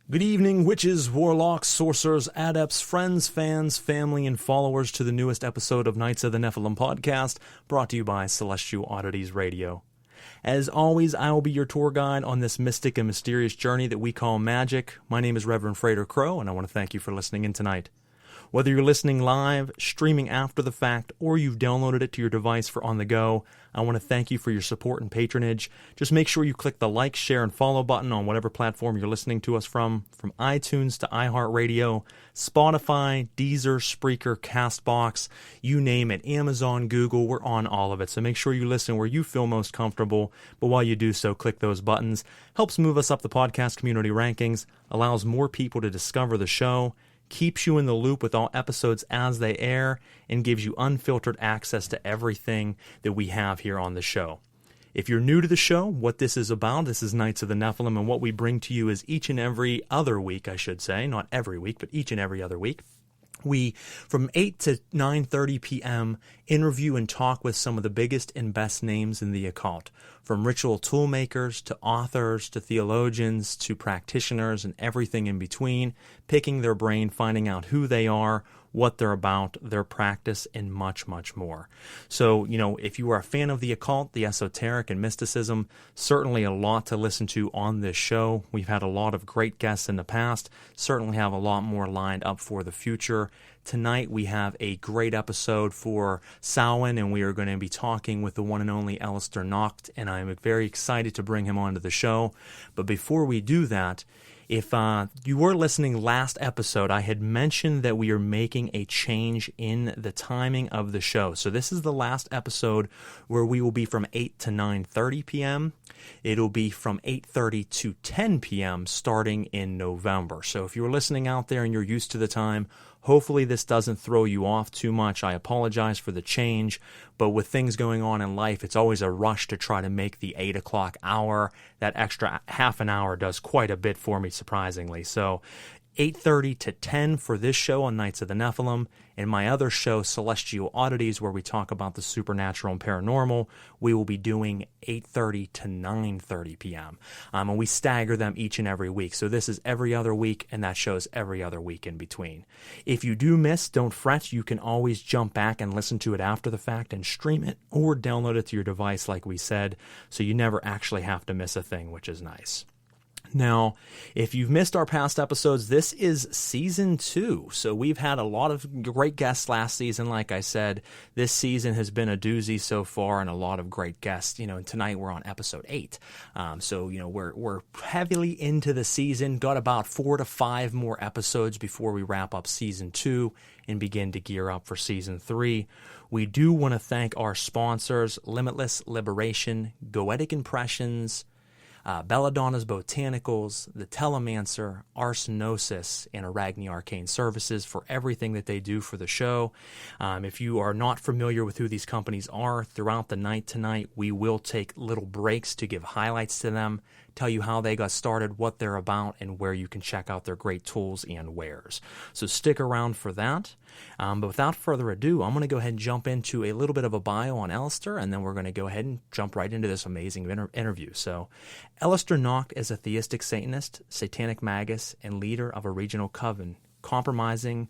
Good evening, witches, warlocks, sorcerers, adepts, friends, fans, family, and followers to the newest episode of Knights of the Nephilim podcast, brought to you by Celestial Oddities Radio. As always, I will be your tour guide on this mystic and mysterious journey that we call magic. My name is Reverend Frater Crow, and I want to thank you for listening in tonight. Whether you're listening live, streaming after the fact, or you've downloaded it to your device for on the go, I want to thank you for your support and patronage. Just make sure you click the like, share, and follow button on whatever platform you're listening to us from iTunes to iHeartRadio, Spotify, Deezer, Spreaker, CastBox, you name it, Amazon, Google, we're on all of it. So make sure you listen where you feel most comfortable, but while you do so, click those buttons. Helps move us up the podcast community rankings, allows more people to discover the show, keeps you in the loop with all episodes as they air, and gives you unfiltered access to everything that we have here on the show. If you're new to the show, what this is about, this is Knights of the Nephilim, and what we bring to you is each and every other week, I should say, not every week, but each and every other week. We, from 8 to 9:30 p.m., interview and talk with some of the biggest and best names in the occult, from ritual toolmakers to authors to theologians to practitioners and everything in between, picking their brain, finding out who they are, what they're about, their practice, and much, much more. So, if you are a fan of the occult, the esoteric, and mysticism, certainly a lot to listen to on this show. We've had a lot of great guests in the past, certainly have a lot more lined up for the future. Tonight we have a great episode for Samhain, and we are going to be talking with the one and only Aleister Nacht, and I'm very excited to bring him onto the show. But before we do that, if you were listening last episode, I had mentioned that we are making a change in the timing of the show. So this is the last episode where we will be from 8 to 9:30 p.m. It'll be from 8:30 to 10 p.m. starting in November. So if you're listening out there and you're used to the time, hopefully this doesn't throw you off too much. I apologize for the change, but with things going on in life, it's always a rush to try to make the 8 o'clock hour. That extra half an hour does quite a bit for me, surprisingly. So 8:30 to 10 for this show on Knights of the Nephilim, and my other show, Celestial Oddities, where we talk about the supernatural and paranormal, we will be doing 8:30 to 9:30 p.m. And we stagger them each and every week. So this is every other week, and that show's every other week in between. If you do miss, don't fret. You can always jump back and listen to it after the fact and stream it or download it to your device like we said, so you never actually have to miss a thing, which is nice. Now, if you've missed our past episodes, this is Season 2. So we've had a lot of great guests last season. Like I said, this season has been a doozy so far and a lot of great guests. And tonight we're on Episode 8. So we're heavily into the season. Got about 4 to 5 more episodes before we wrap up Season 2 and begin to gear up for Season 3. We do want to thank our sponsors, Limitless Liberation, Goetic Impressions, Belladonna's Botanicals, The Telemancer, Arsenosis, and Arachne Arcane Services for everything that they do for the show. If you are not familiar with who these companies are, throughout the night tonight, we will take little breaks to give highlights to them, tell you how they got started, what they're about, and where you can check out their great tools and wares. So stick around for that. But without further ado, I'm going to go ahead and jump into a little bit of a bio on Aleister, and then we're going to go ahead and jump right into this amazing interview. So, Aleister Nacht is a Theistic Satanist, Satanic Magus, and leader of a regional coven comprising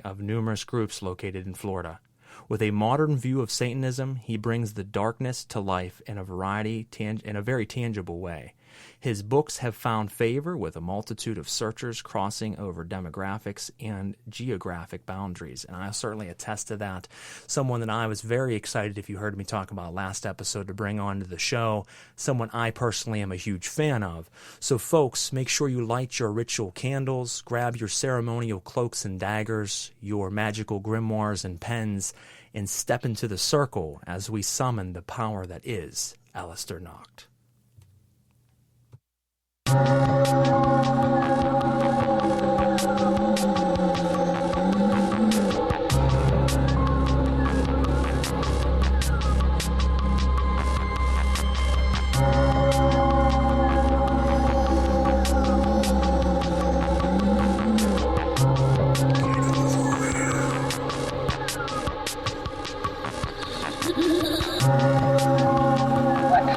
of numerous groups located in Florida. With a modern view of Satanism, he brings the darkness to life in a very tangible way. His books have found favor with a multitude of searchers crossing over demographics and geographic boundaries, and I certainly attest to that. Someone that I was very excited, if you heard me talk about last episode, to bring on to the show, someone I personally am a huge fan of. So folks, make sure you light your ritual candles, grab your ceremonial cloaks and daggers, your magical grimoires and pens, and step into the circle as we summon the power that is Aleister Nacht.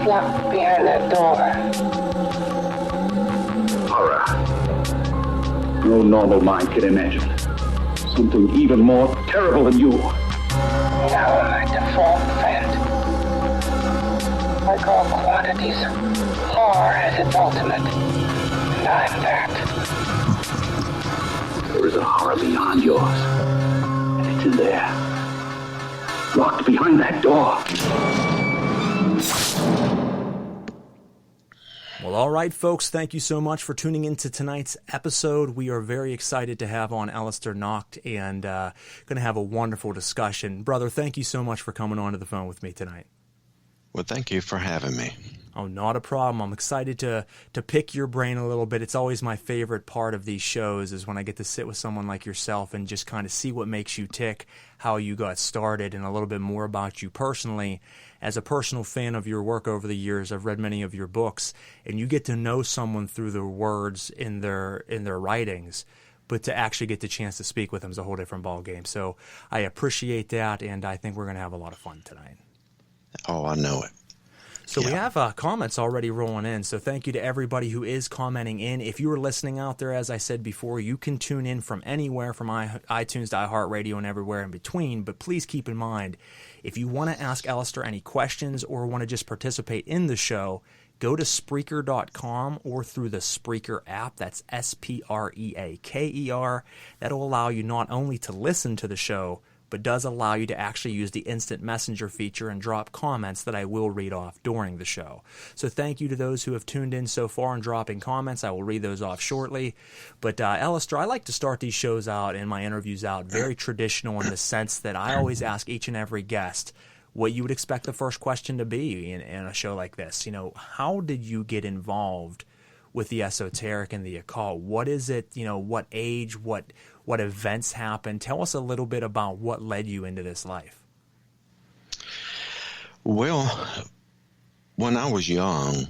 Slap behind no normal mind can imagine. Something even more terrible than you. Now I'm a default friend. Like all quantities, horror has its ultimate. And I'm that. There is a horror beyond yours. And it's in there. Locked behind that door. Well, all right, folks, thank you so much for tuning into tonight's episode. We are very excited to have on Aleister Nacht and going to have a wonderful discussion. Brother, thank you so much for coming on to the phone with me tonight. Well, thank you for having me. Oh, not a problem. I'm excited to pick your brain a little bit. It's always my favorite part of these shows is when I get to sit with someone like yourself and just kind of see what makes you tick, how you got started, and a little bit more about you personally. As a personal fan of your work over the years, I've read many of your books, and you get to know someone through the words in their writings, but to actually get the chance to speak with them is a whole different ballgame. So I appreciate that, and I think we're going to have a lot of fun tonight. Oh, I know it. So we have comments already rolling in, so thank you to everybody who is commenting in. If you are listening out there, as I said before, you can tune in from anywhere, from iTunes to iHeartRadio and everywhere in between, but please keep in mind, if you want to ask Aleister any questions or want to just participate in the show, go to Spreaker.com or through the Spreaker app. That's Spreaker. That'll allow you not only to listen to the show, but does allow you to actually use the instant messenger feature and drop comments that I will read off during the show. So thank you to those who have tuned in so far and dropping comments. I will read those off shortly. But Aleister, I like to start these shows out and my interviews out very traditional in the sense that I always ask each and every guest what you would expect the first question to be in a show like this. You know, how did you get involved with the esoteric and the occult? What is it, you know, what age, what events happened? Tell us a little bit about what led you into this life. Well, when I was young,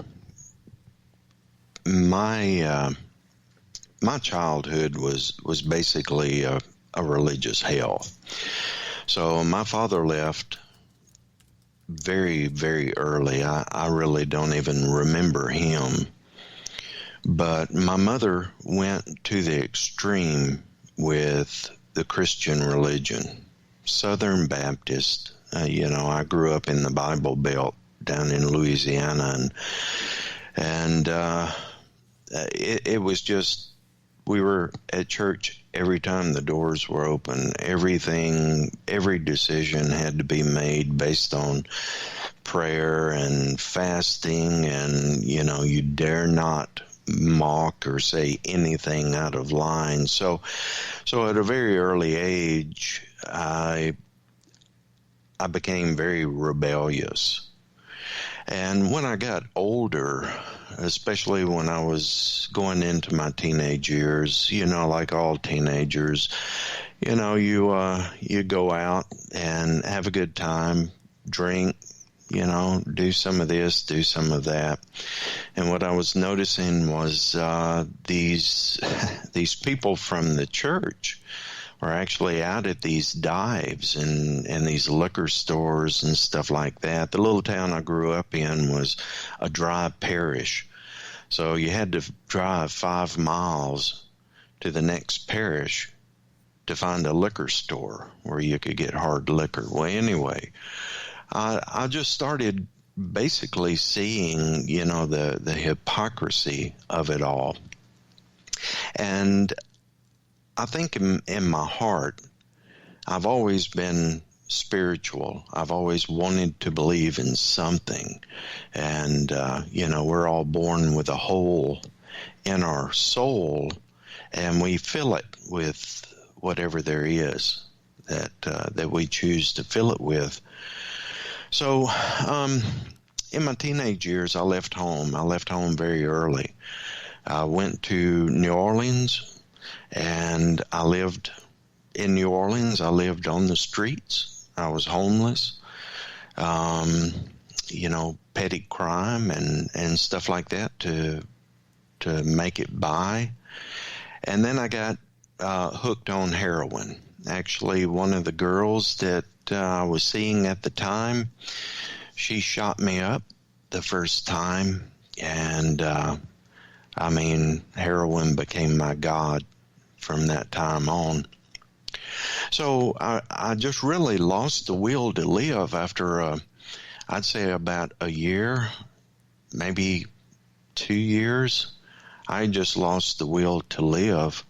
my childhood was basically a religious hell. So my father left very, very early. I really don't even remember him. But my mother went to the extreme with the Christian religion, Southern Baptist. I grew up in the Bible Belt down in Louisiana, and it was just, we were at church every time the doors were open. Every decision had to be made based on prayer and fasting, and you dare not mock or say anything out of line. So at a very early age, I became very rebellious. And when I got older, especially when I was going into my teenage years, like all teenagers, you go out and have a good time, drink, do some of this, do some of that. And what I was noticing was these people from the church were actually out at these dives and these liquor stores and stuff like that. The little town I grew up in was a dry parish. So you had to drive 5 miles to the next parish to find a liquor store where you could get hard liquor. Well, anyway, I just started basically seeing, the hypocrisy of it all. And I think in my heart, I've always been spiritual. I've always wanted to believe in something. And, we're all born with a hole in our soul, and we fill it with whatever there is that we choose to fill it with. So, in my teenage years, I left home. I left home very early. I went to New Orleans, and I lived in New Orleans. I lived on the streets. I was homeless. Petty crime and stuff like that to make it by. And then I got hooked on heroin. Actually, one of the girls that I was seeing at the time, she shot me up the first time, and heroin became my god from that time on. So I just really lost the will to live after, I'd say about a year, maybe 2 years. I just lost the will to live.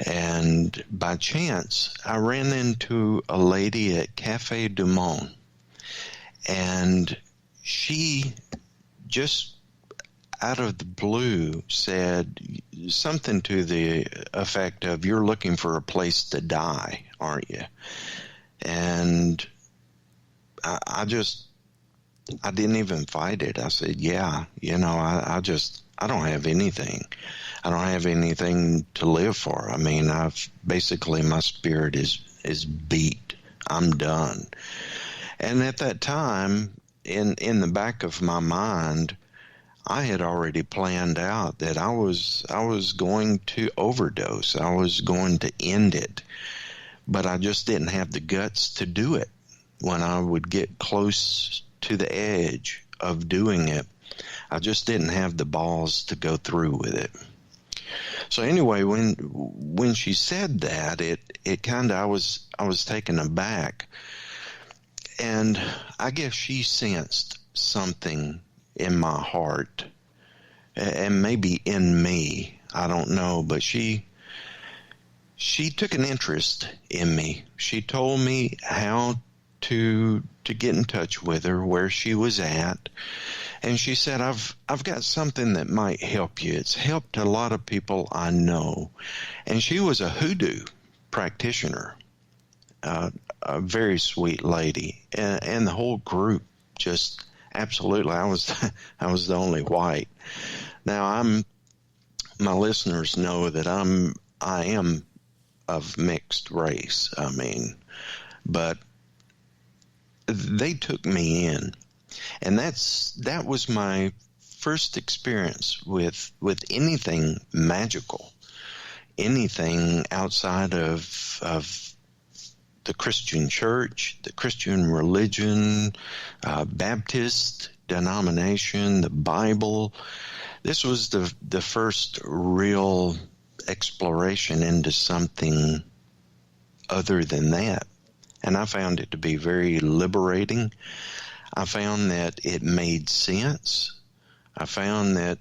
And by chance, I ran into a lady at Cafe Du Monde. And she just out of the blue said something to the effect of, "You're looking for a place to die, aren't you?" And I didn't even fight it. I said, "Yeah, I don't have anything. I don't have anything to live for. I mean, my spirit is beat. I'm done." And at that time, in the back of my mind, I had already planned out that I was going to overdose. I was going to end it, but I just didn't have the guts to do it. When I would get close to the edge of doing it, I just didn't have the balls to go through with it. So anyway, when she said that, it kind of, I was taken aback, and I guess she sensed something in my heart, and maybe in me, I don't know, but she took an interest in me. She told me how to get in touch with her, where she was at, and she said, I've got something that might help you. It's helped a lot of people I know. And she was a hoodoo practitioner, a very sweet lady, and the whole group just absolutely. I was the only white. Now my listeners know that I am of mixed race. I mean, but they took me in, and that was my first experience with anything magical, anything outside of the Christian church, the Christian religion, Baptist denomination, the Bible. This was the first real exploration into something other than that. And I found it to be very liberating. I found that it made sense. I found that,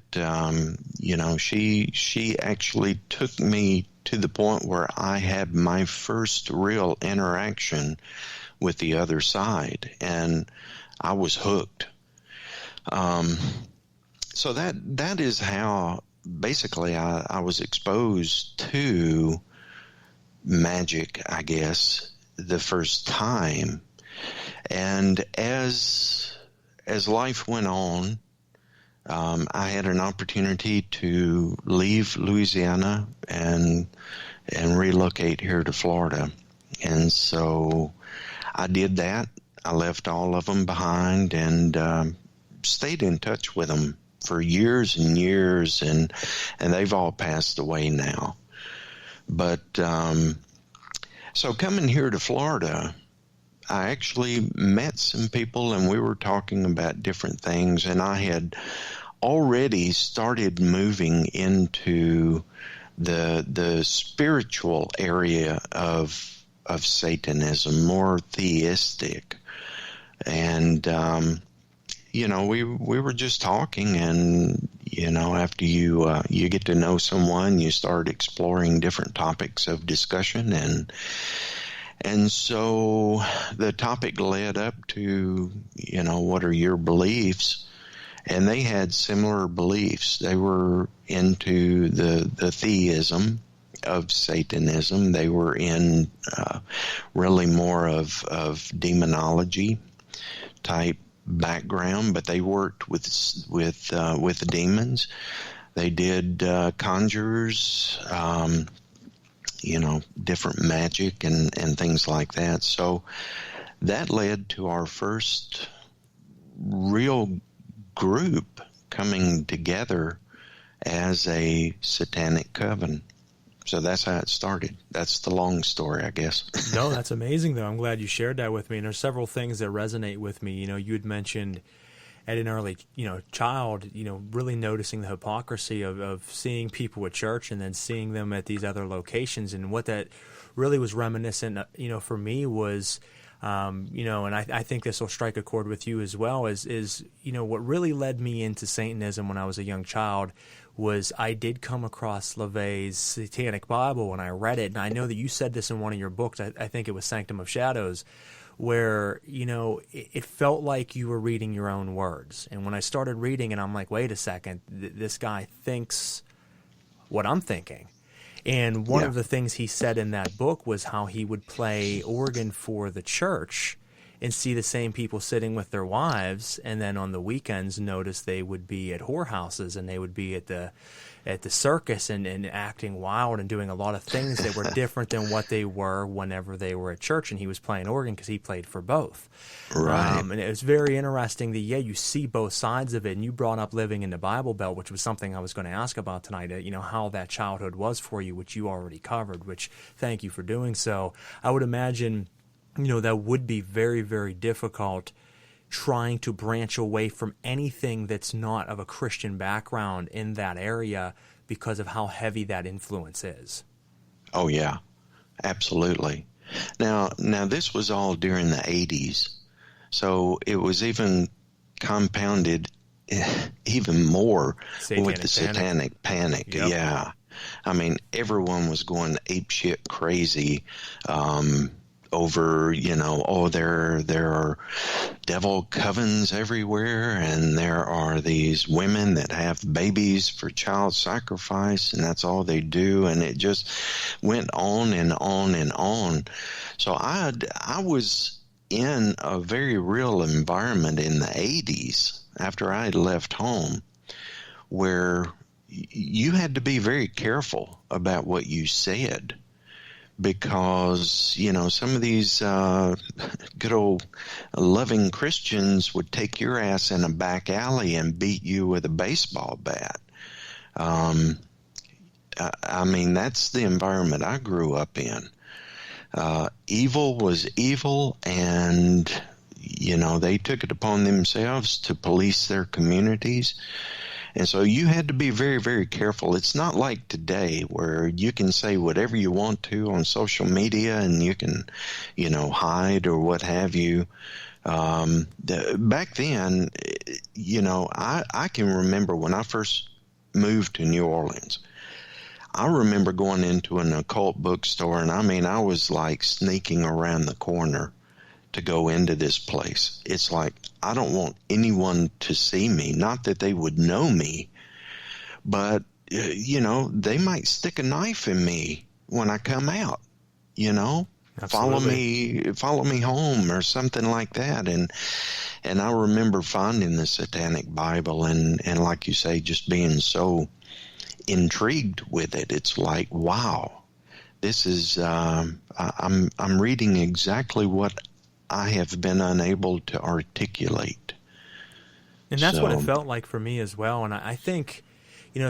she actually took me to the point where I had my first real interaction with the other side, and I was hooked. So that is how basically I was exposed to magic, I guess, the first time. And as life went on, I had an opportunity to leave Louisiana and relocate here to Florida. And so I did that. I left all of them behind and stayed in touch with them for years and years, and they've all passed away now. But so coming here to Florida, I actually met some people, and we were talking about different things, and I had already started moving into the spiritual area of Satanism, more theistic. And we were just talking, and after you get to know someone, you start exploring different topics of discussion, and so the topic led up to, what are your beliefs? And they had similar beliefs. They were into the theism of Satanism. They were in really more of demonology type background, but they worked with demons. They did conjures, different magic and things like that. So that led to our first real group coming together as a satanic coven. So that's how it started. That's the long story, I guess. No, that's amazing, though. I'm glad you shared that with me. And there's several things that resonate with me. You had mentioned at an early, child, really noticing the hypocrisy of seeing people at church and then seeing them at these other locations. And what that really was reminiscent, for me was, and I think this will strike a chord with you as well, is what really led me into Satanism when I was a young child was I did come across LaVey's Satanic Bible and I read it. And I know that you said this in one of your books, I think it was Sanctum of Shadows, where, it felt like you were reading your own words. And when I started reading it, I'm like, wait a second, this guy thinks what I'm thinking. And one of the things he said in that book was how he would play organ for the church and see the same people sitting with their wives, and then on the weekends notice they would be at whorehouses and they would be at the circus and acting wild and doing a lot of things that were different than what they were whenever they were at church. And he was playing organ because he played for both. Right. And it was very interesting that, you see both sides of it. And you brought up living in the Bible Belt, which was something I was going to ask about tonight, how that childhood was for you, which you already covered, which thank you for doing so. I would imagine, that would be very, very difficult trying to branch away from anything that's not of a Christian background in that area because of how heavy that influence is. Oh, yeah, absolutely. Now this was all during the 80s, so it was even compounded even more with the Satanic Panic. Yep. Yeah. I mean, everyone was going apeshit crazy over, there are devil covens everywhere, and there are these women that have babies for child sacrifice, and that's all they do, and it just went on and on and on. So I was in a very real environment in the 80s after I had left home where you had to be very careful about what you said, because, some of these good old loving Christians would take your ass in a back alley and beat you with a baseball bat. I mean, that's the environment I grew up in. Evil was evil, and, they took it upon themselves to police their communities. And so you had to be very, very careful. It's not like today where you can say whatever you want to on social media and you can, hide or what have you. Back then, I can remember when I first moved to New Orleans, I remember going into an occult bookstore, and I was like sneaking around the corner to go into this place. It's like, I don't want anyone to see me. Not that they would know me, but, they might stick a knife in me when I come out, Absolutely. follow me home or something like that. And I remember finding the Satanic Bible and like you say, just being so intrigued with it. It's like, wow, this is, I'm reading exactly what I have been unable to articulate. And that's what it felt like for me as well. And I think,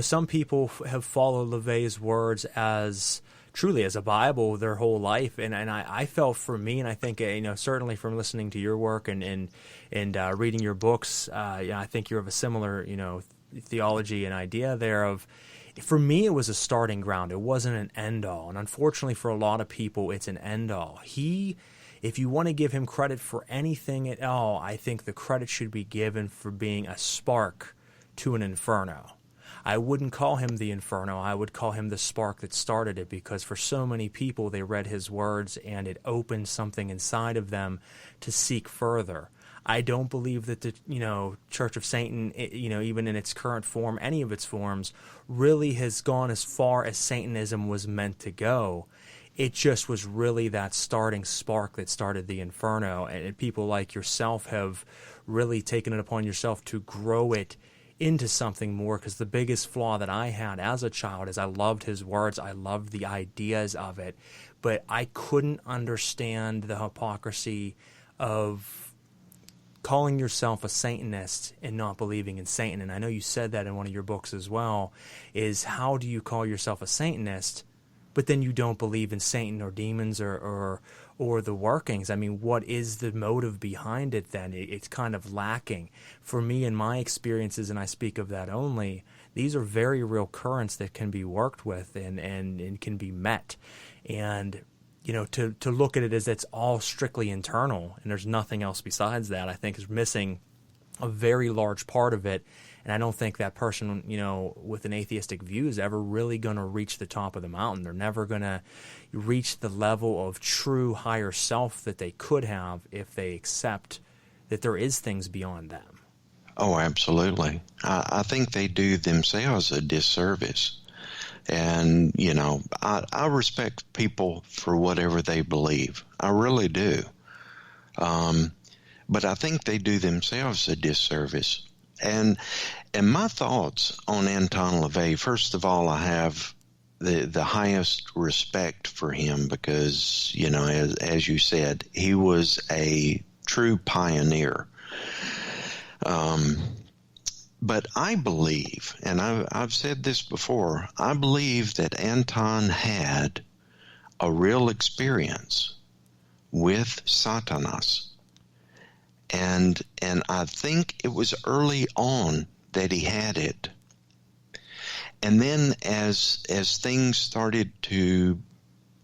some people have followed LaVey's words as truly as a Bible their whole life. And I felt for me, and I think, certainly from listening to your work and reading your books, I think you're of a similar, theology and idea there of, for me, it was a starting ground. It wasn't an end all. And unfortunately for a lot of people, it's an end all. If you want to give him credit for anything at all, I think the credit should be given for being a spark to an inferno. I wouldn't call him the inferno. I would call him the spark that started it, because for so many people, they read his words and it opened something inside of them to seek further. I don't believe that the Church of Satan, even in its current form, any of its forms, really has gone as far as Satanism was meant to go. It just was really that starting spark that started the inferno, and people like yourself have really taken it upon yourself to grow it into something more, because the biggest flaw that I had as a child is I loved his words, I loved the ideas of it, but I couldn't understand the hypocrisy of calling yourself a Satanist and not believing in Satan. And I know you said that in one of your books as well, is how do you call yourself a Satanist but then you don't believe in Satan or demons or the workings. I mean, what is the motive behind it then? It's kind of lacking. For me, in my experiences, and I speak of that only, these are very real currents that can be worked with and can be met. And, you know, to look at it as it's all strictly internal and there's nothing else besides that, I think is missing a very large part of it. And I don't think that person, you know, with an atheistic view is ever really going to reach the top of the mountain. They're never going to reach the level of true higher self that they could have if they accept that there is things beyond them. Oh, absolutely. I think they do themselves a disservice. And, you know, I respect people for whatever they believe. I really do. But I think they do themselves a disservice. And my thoughts on Anton Levy, first of all, I have the highest respect for him because, you know, as you said, he was a true pioneer. But I believe, and I've said this before, I believe that Anton had a real experience with Satanas. And I think it was early on that he had it. And then as things started to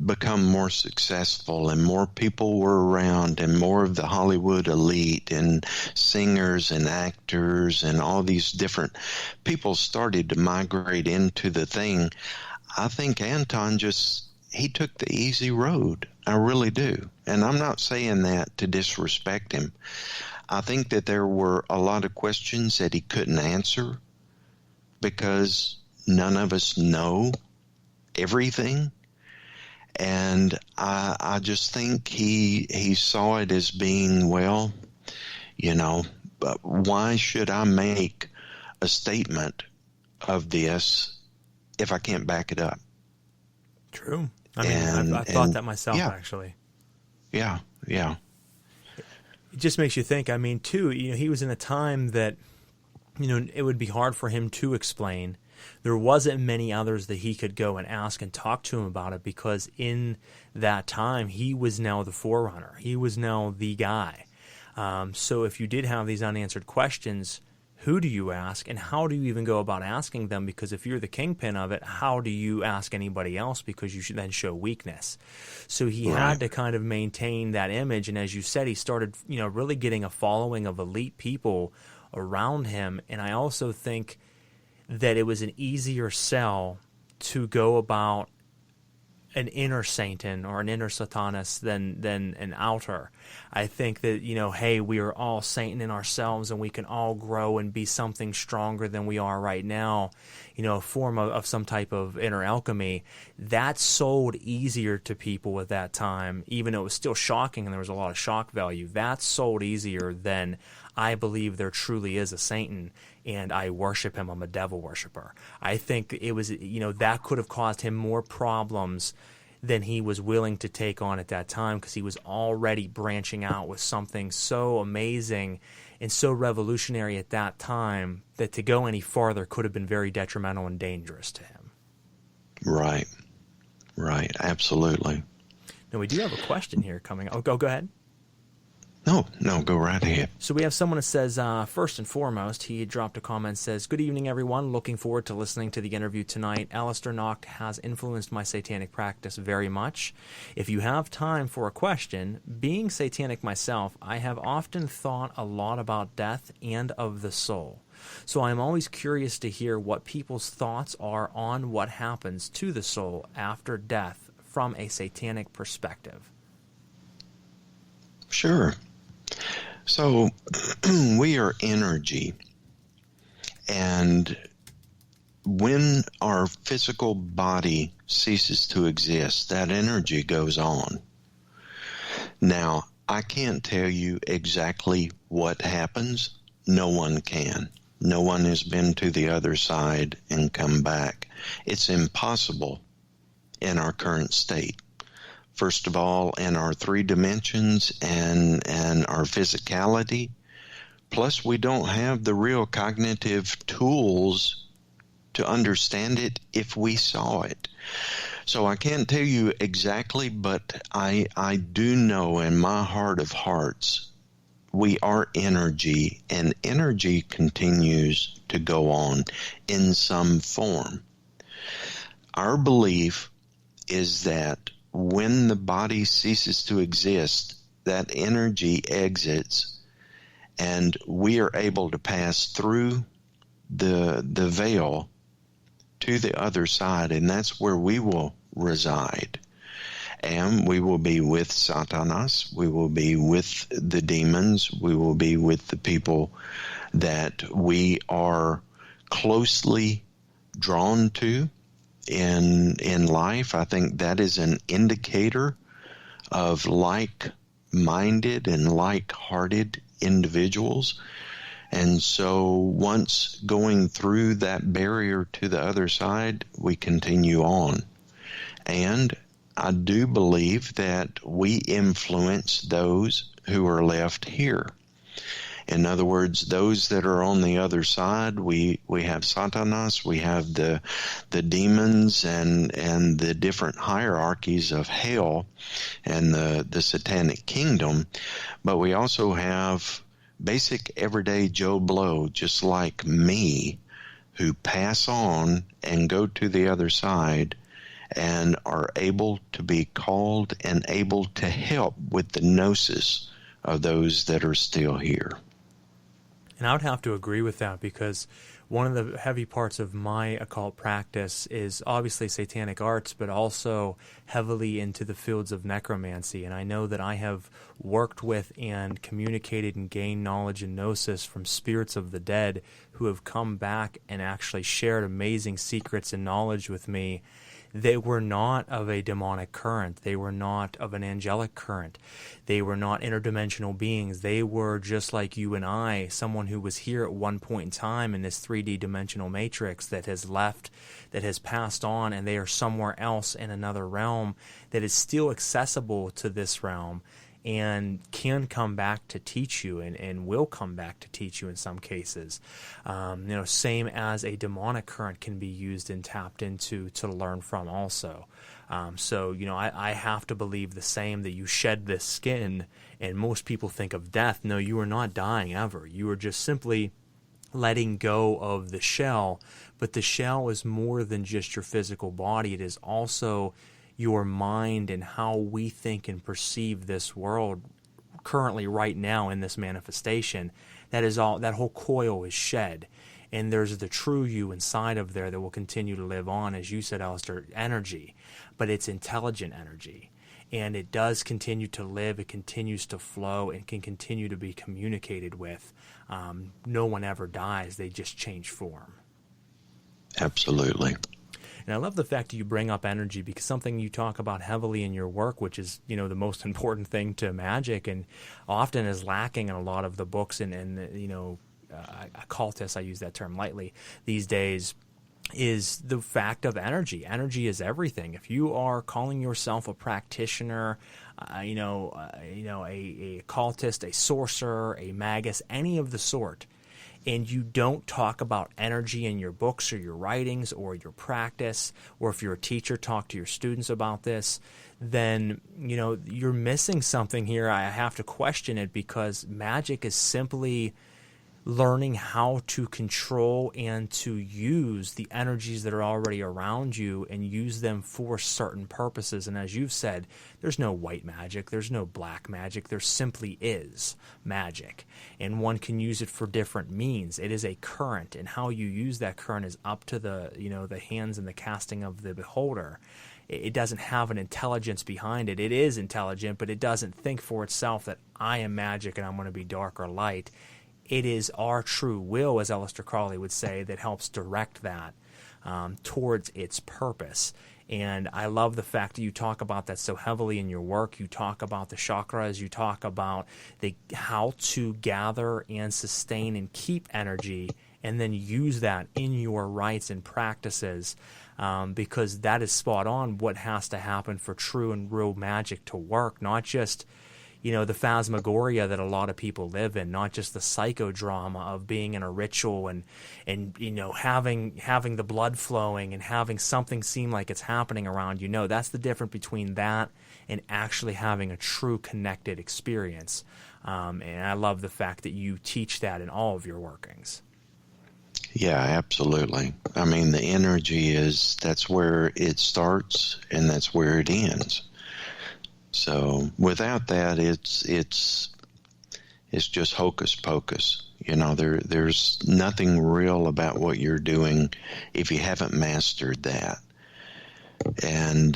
become more successful and more people were around and more of the Hollywood elite and singers and actors and all these different people started to migrate into the thing, I think Anton he took the easy road. I really do. And I'm not saying that to disrespect him. I think that there were a lot of questions that he couldn't answer because none of us know everything. And I just think he saw it as being, well, you know, but why should I make a statement of this if I can't back it up? True. I mean, I've thought that myself, actually. Yeah. It just makes you think. I mean, too, you know, he was in a time that, you know, it would be hard for him to explain. There wasn't many others that he could go and ask and talk to him about it because in that time, he was now the forerunner. He was now the guy. So if you did have these unanswered questions, who do you ask and how do you even go about asking them? Because if you're the kingpin of it, how do you ask anybody else? Because you should then show weakness. So he had to kind of maintain that image. And as you said, he started, you know, really getting a following of elite people around him. And I also think that it was an easier sell to go about an inner Satan or an inner Satanist than an outer. I think that, you know, hey, we are all Satan in ourselves and we can all grow and be something stronger than we are right now, you know, a form of some type of inner alchemy. That sold easier to people at that time, even though it was still shocking and there was a lot of shock value. That sold easier than I believe there truly is a Satan and I worship him. I'm a devil worshiper. I think it was, you know, that could have caused him more problems than he was willing to take on at that time because he was already branching out with something so amazing and so revolutionary at that time that to go any farther could have been very detrimental and dangerous to him. Right. Absolutely. Now, we do have a question here coming. Oh, go ahead. No, go right ahead. So we have someone that says, first and foremost, he dropped a comment, says, "Good evening, everyone. Looking forward to listening to the interview tonight. Aleister Nacht has influenced my satanic practice very much. If you have time for a question, being satanic myself, I have often thought a lot about death and of the soul. So I'm always curious to hear what people's thoughts are on what happens to the soul after death from a satanic perspective." Sure. So we are energy, and when our physical body ceases to exist, that energy goes on. Now, I can't tell you exactly what happens. No one can. No one has been to the other side and come back. It's impossible in our current state. First of all, in our three dimensions and our physicality, plus we don't have the real cognitive tools to understand it if we saw it. So I can't tell you exactly, but I do know in my heart of hearts we are energy, and energy continues to go on in some form. Our belief is that when the body ceases to exist, that energy exits, and we are able to pass through the veil to the other side, and that's where we will reside. And we will be with Satanas, we will be with the demons, we will be with the people that we are closely drawn to in life. I think that is an indicator of like-minded and like-hearted individuals. And so once going through that barrier to the other side, we continue on. And I do believe that we influence those who are left here. In other words, those that are on the other side, we have Satanas, we have the demons and the different hierarchies of hell and the Satanic kingdom, but we also have basic everyday Joe Blow, just like me, who pass on and go to the other side and are able to be called and able to help with the gnosis of those that are still here. And I would have to agree with that, because one of the heavy parts of my occult practice is obviously satanic arts, but also heavily into the fields of necromancy. And I know that I have worked with and communicated and gained knowledge and gnosis from spirits of the dead who have come back and actually shared amazing secrets and knowledge with me. They were not of a demonic current. They were not of an angelic current. They were not interdimensional beings. They were just like you and I, someone who was here at one point in time in this 3D dimensional matrix that has left, that has passed on, and they are somewhere else in another realm that is still accessible to this realm and can come back to teach you, and will come back to teach you in some cases. Same as a demonic current can be used and tapped into to learn from also. I have to believe the same, that you shed this skin, and most people think of death. No, you are not dying ever. You are just simply letting go of the shell, but the shell is more than just your physical body. It is also your mind and how we think and perceive this world currently right now in this manifestation. That is all. That whole coil is shed, and there's the true you inside of there that will continue to live on, as you said, Aleister, energy, but it's intelligent energy, and it does continue to live. It continues to flow and can continue to be communicated with. No one ever dies. They just change form. Absolutely. And I love the fact that you bring up energy, because something you talk about heavily in your work, which is, the most important thing to magic and often is lacking in a lot of the books and occultists, I use that term lightly these days, is the fact of energy. Energy is everything. If you are calling yourself a practitioner, a occultist, a sorcerer, a magus, any of the sort, and you don't talk about energy in your books or your writings or your practice, or if you're a teacher, talk to your students about this, then, you're missing something here. I have to question it, because magic is simply learning how to control and to use the energies that are already around you and use them for certain purposes. And as you've said, there's no white magic, there's no black magic, there simply is magic. And one can use it for different means. It is a current, and how you use that current is up to the hands and the casting of the beholder. It doesn't have an intelligence behind it. It is intelligent, but it doesn't think for itself that I am magic and I'm going to be dark or light. It is our true will, as Aleister Crowley would say, that helps direct that towards its purpose. And I love the fact that you talk about that so heavily in your work. You talk about the chakras. You talk about how to gather and sustain and keep energy, and then use that in your rites and practices, because that is spot on what has to happen for true and real magic to work. Not just the phantasmagoria that a lot of people live in, not just the psychodrama of being in a ritual and having the blood flowing and having something seem like it's happening around you. No, that's the difference between that and actually having a true connected experience. And I love the fact that you teach that in all of your workings. Yeah, absolutely. I mean, the energy that's where it starts and that's where it ends. So without that, it's just hocus pocus. There's nothing real about what you're doing if you haven't mastered that. And,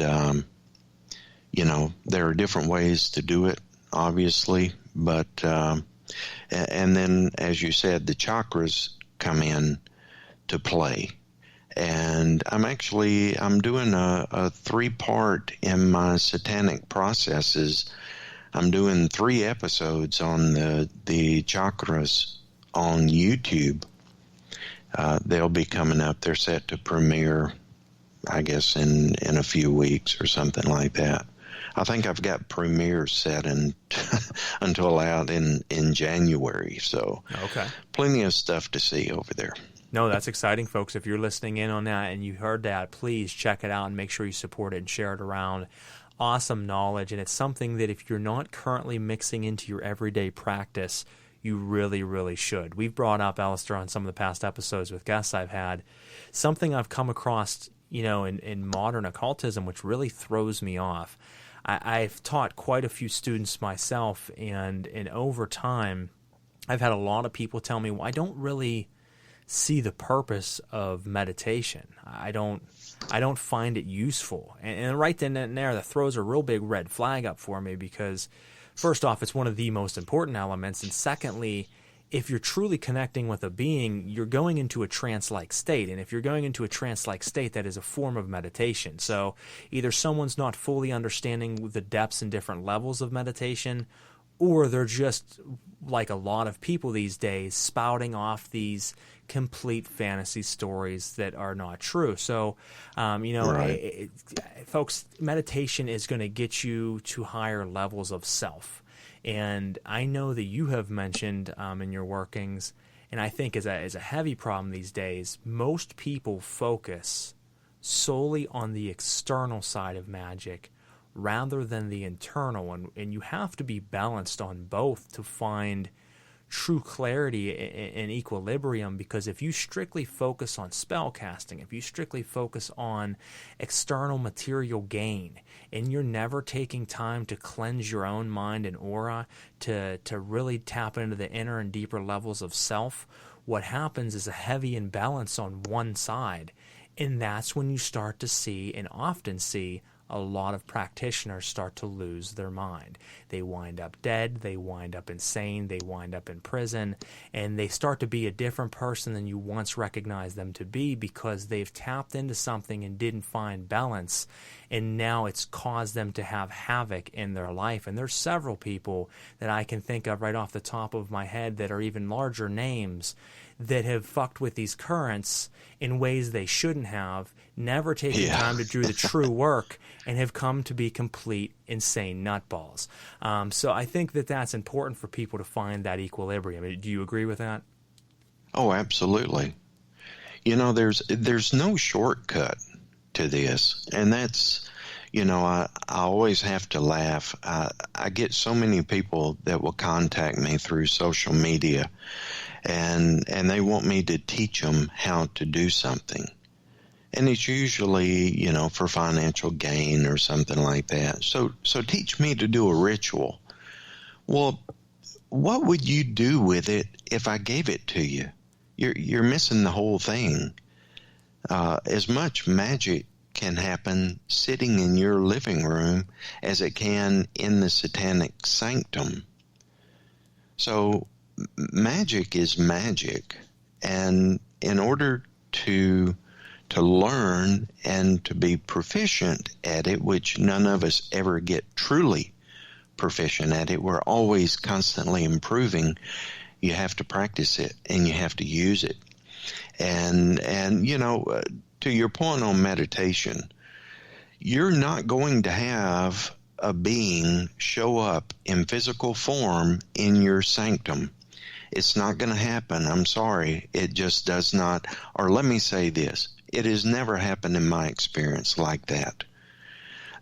there are different ways to do it, obviously, but, and then, as you said, the chakras come in to play. And I'm doing a 3-part in my satanic processes. I'm doing 3 episodes on the chakras on YouTube. They'll be coming up. They're set to premiere, I guess, in a few weeks or something like that. I think I've got premieres set until out in January. So okay, plenty of stuff to see over there. No, that's exciting, folks. If you're listening in on that and you heard that, please check it out and make sure you support it and share it around. Awesome knowledge, and it's something that if you're not currently mixing into your everyday practice, you really, really should. We've brought up, Aleister, on some of the past episodes with guests I've had, something I've come across, in modern occultism, which really throws me off. I've taught quite a few students myself, and over time, I've had a lot of people tell me, well, I don't really see the purpose of meditation. I don't find it useful. And right then and there, that throws a real big red flag up for me, because first off, it's one of the most important elements. And secondly, if you're truly connecting with a being, you're going into a trance-like state. And if you're going into a trance-like state, that is a form of meditation. So either someone's not fully understanding the depths and different levels of meditation, or they're just, like a lot of people these days, spouting off these complete fantasy stories that are not true. So, Right. Folks, meditation is going to get you to higher levels of self. And I know that you have mentioned in your workings, and I think is a heavy problem these days, most people focus solely on the external side of magic rather than the internal. And you have to be balanced on both to find true clarity and equilibrium, because if you strictly focus on spell casting, if you strictly focus on external material gain, and you're never taking time to cleanse your own mind and aura to really tap into the inner and deeper levels of self, what happens is a heavy imbalance on one side. And that's when you start to see, and often see, a lot of practitioners start to lose their mind. They wind up dead, they wind up insane, they wind up in prison, and they start to be a different person than you once recognized them to be, because they've tapped into something and didn't find balance, and now it's caused them to have havoc in their life. And there's several people that I can think of right off the top of my head that are even larger names that have fucked with these currents in ways they shouldn't have, never taken time to do the true work, and have come to be complete insane nutballs. So I think that that's important for people to find that equilibrium. Do you agree with that? Oh, absolutely. There's no shortcut to this, and that's, I always have to laugh. I get so many people that will contact me through social media, and they want me to teach them how to do something. And it's usually, for financial gain or something like that. So teach me to do a ritual. Well, what would you do with it if I gave it to you? You're missing the whole thing. As much magic can happen sitting in your living room as it can in the satanic sanctum. So magic is magic, and in order to learn and to be proficient at it, which none of us ever get truly proficient at it, we're always constantly improving, you have to practice it and you have to use it. And to your point on meditation, you're not going to have a being show up in physical form in your sanctum. It's not going to happen. I'm sorry. It just does not. Or let me say this. It has never happened in my experience like that.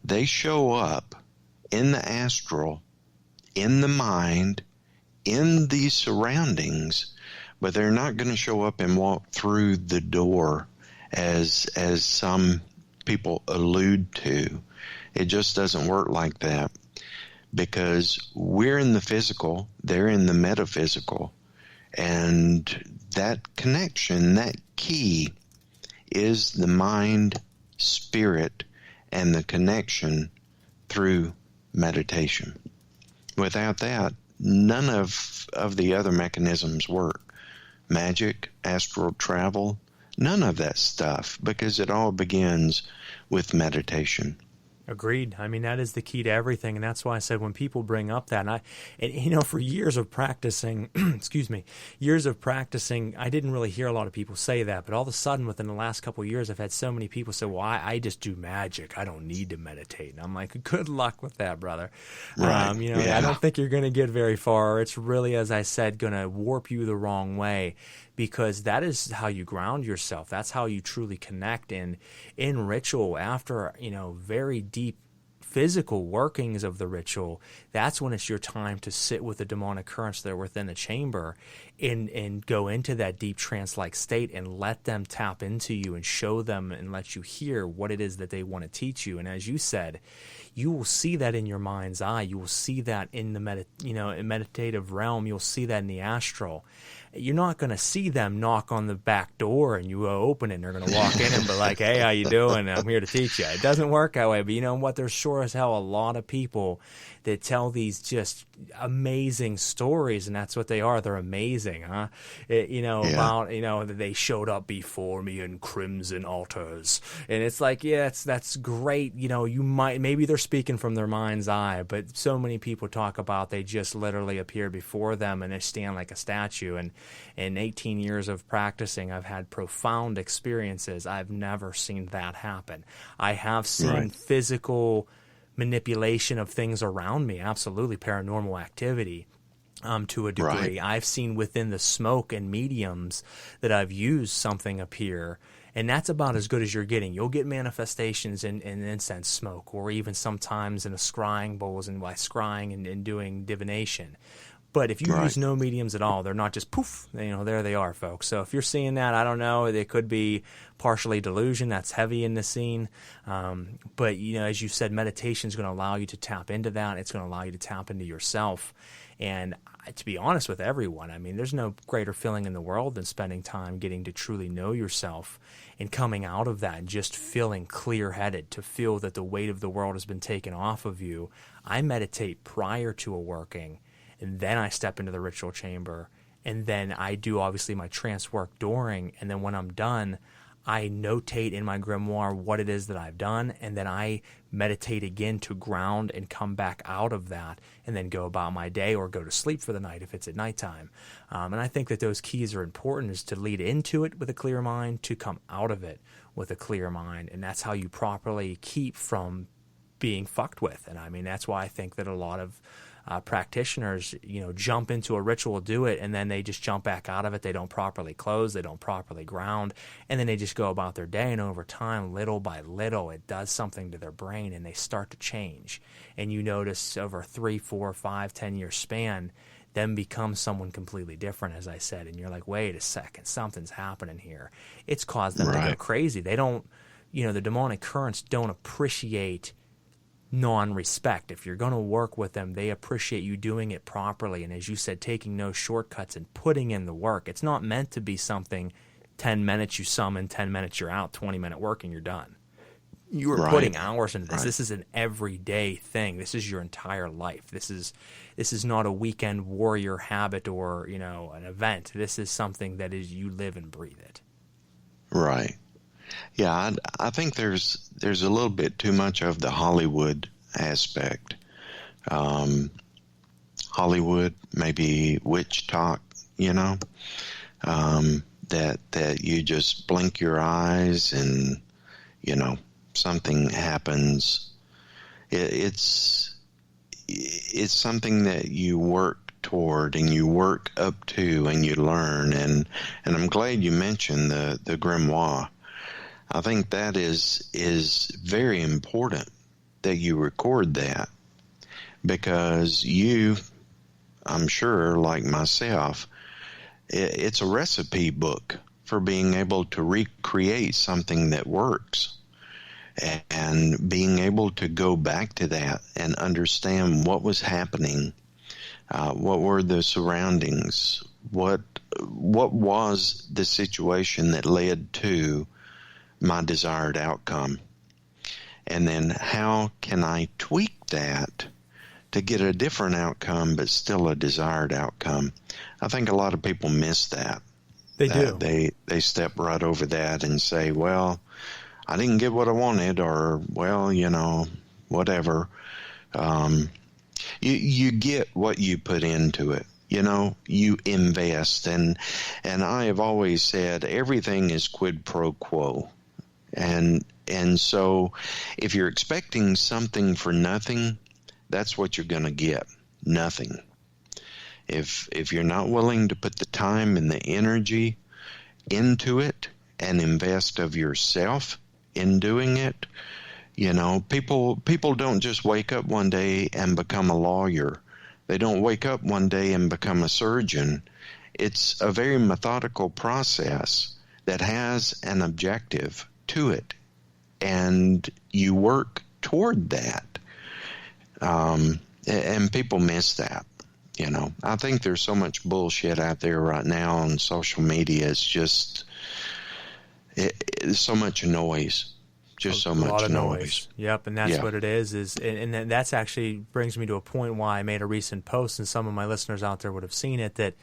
They show up in the astral, in the mind, in these surroundings, but they're not going to show up and walk through the door as some people allude to. It just doesn't work like that, because we're in the physical, they're in the metaphysical, and that connection, that key, is the mind, spirit, and the connection through meditation. Without that, none of the other mechanisms work. Magic, astral travel, none of that stuff, because it all begins with meditation. Agreed. I mean, that is the key to everything, and that's why I said when people bring up that, and you know, for years of practicing, years of practicing, I didn't really hear a lot of people say that, but all of a sudden, within the last couple of years, I've had so many people say, well, I just do magic. I don't need to meditate. And I'm like, good luck with that, brother. Right. You know, I don't think you're going to get very far. It's really, as I said, going to warp you the wrong way, because that is how you ground yourself. That's how you truly connect in ritual. After, you know, very deep physical workings of the ritual, that's when it's your time to sit with the demonic currents that are within the chamber and go into that deep trance-like state and let them tap into you and show them and let you hear what it is that they want to teach you. And as you said, you will see that in your mind's eye. You will see that in the meditative realm. You'll see that in the astral. You're not going to see them knock on the back door and you open it and they're going to walk in and be like, hey, how you doing? I'm here to teach you. It doesn't work that way. But you know what? There's sure as hell a lot of people that tell these just amazing stories, and that's what they are. They're amazing, huh? About, that they showed up before me in crimson altars. And it's like, yeah, that's great. You know, maybe they're speaking from their mind's eye, but so many people talk about they just literally appear before them and they stand like a statue. And in 18 years of practicing, I've had profound experiences. I've never seen that happen. I have seen physical manipulation of things around me, absolutely, paranormal activity to a degree. Right. I've seen within the smoke and mediums that I've used something appear, and that's about as good as you're getting. You'll get manifestations in incense smoke, or even sometimes in a scrying bowls and by scrying and doing divination. But if you use no mediums at all, they're not just poof, there they are, folks. So if you're seeing that, I don't know, it could be partially delusion. That's heavy in the scene. But, as you said, meditation is going to allow you to tap into that. It's going to allow you to tap into yourself. And to be honest with everyone, I mean, there's no greater feeling in the world than spending time getting to truly know yourself and coming out of that and just feeling clear-headed, to feel that the weight of the world has been taken off of you. I meditate prior to a working, and then I step into the ritual chamber, and then I do obviously my trance work during, and then when I'm done, I notate in my grimoire what it is that I've done, and then I meditate again to ground and come back out of that, and then go about my day or go to sleep for the night if it's at nighttime. And I think that those keys are important, is to lead into it with a clear mind, to come out of it with a clear mind, and that's how you properly keep from being fucked with. And I mean, that's why I think that a lot of practitioners, jump into a ritual, do it, and then they just jump back out of it. They don't properly close, they don't properly ground, and then they just go about their day, and over time, little by little, it does something to their brain, and they start to change. And you notice over 3, 4, 5, 10-year span, them become someone completely different, as I said, and you're like, wait a second, something's happening here. It's caused them to go crazy. They don't, the demonic currents don't appreciate non-respect. If you're going to work with them, they appreciate you doing it properly, and as you said, taking no shortcuts and putting in the work. It's not meant to be something 10 minutes you summon, 10 minutes you're out, 20-minute work and you're done. You are putting hours into this. This is an everyday thing. This is your entire life. This is not a weekend warrior habit or an event. This is something that is, you live and breathe it. Right. Yeah, I think there's a little bit too much of the Hollywood aspect. Hollywood, maybe witch talk, that you just blink your eyes and, something happens. It's something that you work toward and you work up to and you learn. And I'm glad you mentioned the Grimoire. I think that is very important that you record that, because you, I'm sure, like myself, it's a recipe book for being able to recreate something that works, and being able to go back to that and understand what was happening, what were the surroundings, what was the situation that led to my desired outcome, and then how can I tweak that to get a different outcome but still a desired outcome. I think a lot of people miss that. They do. They step right over that and say, well, I didn't get what I wanted, or, well, whatever. You get what you put into it. You invest. And I have always said everything is quid pro quo. And so if you're expecting something for nothing, that's what you're going to get. Nothing. If you're not willing to put the time and the energy into it and invest of yourself in doing it, people don't just wake up one day and become a lawyer. They don't wake up one day and become a surgeon. It's a very methodical process that has an objective to it, and you work toward that. And people miss that. I think there's so much bullshit out there right now on social media. It's just so much noise. Just so much noise. Yep, and that's what it is. And that's actually brings me to a point why I made a recent post, and some of my listeners out there would have seen it, that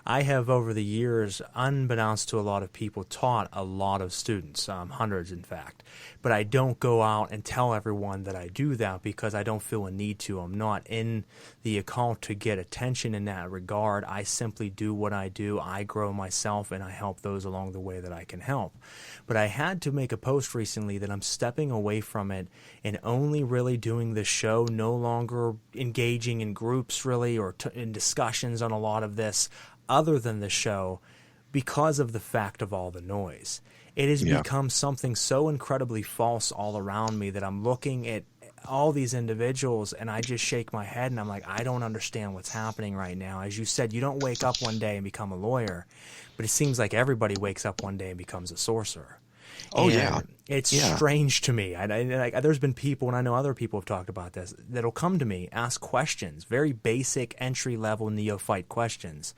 I have over the years, unbeknownst to a lot of people, taught a lot of students, hundreds in fact. But I don't go out and tell everyone that I do that because I don't feel a need to. I'm not in the occult to get attention in that regard. I simply do what I do. I grow myself and I help those along the way that I can help. But I had to make a post recently that I'm stepping away from it and only really doing the show, no longer engaging in groups really or in discussions on a lot of this other than the show, because of the fact of all the noise. It has become something so incredibly false all around me that I'm looking at all these individuals and I just shake my head and I'm like, I don't understand what's happening right now. As you said, you don't wake up one day and become a lawyer, but it seems like everybody wakes up one day and becomes a sorcerer. Oh, and it's strange to me. There's been people, and I know other people have talked about this, that'll come to me, ask questions, very basic entry-level neophyte questions.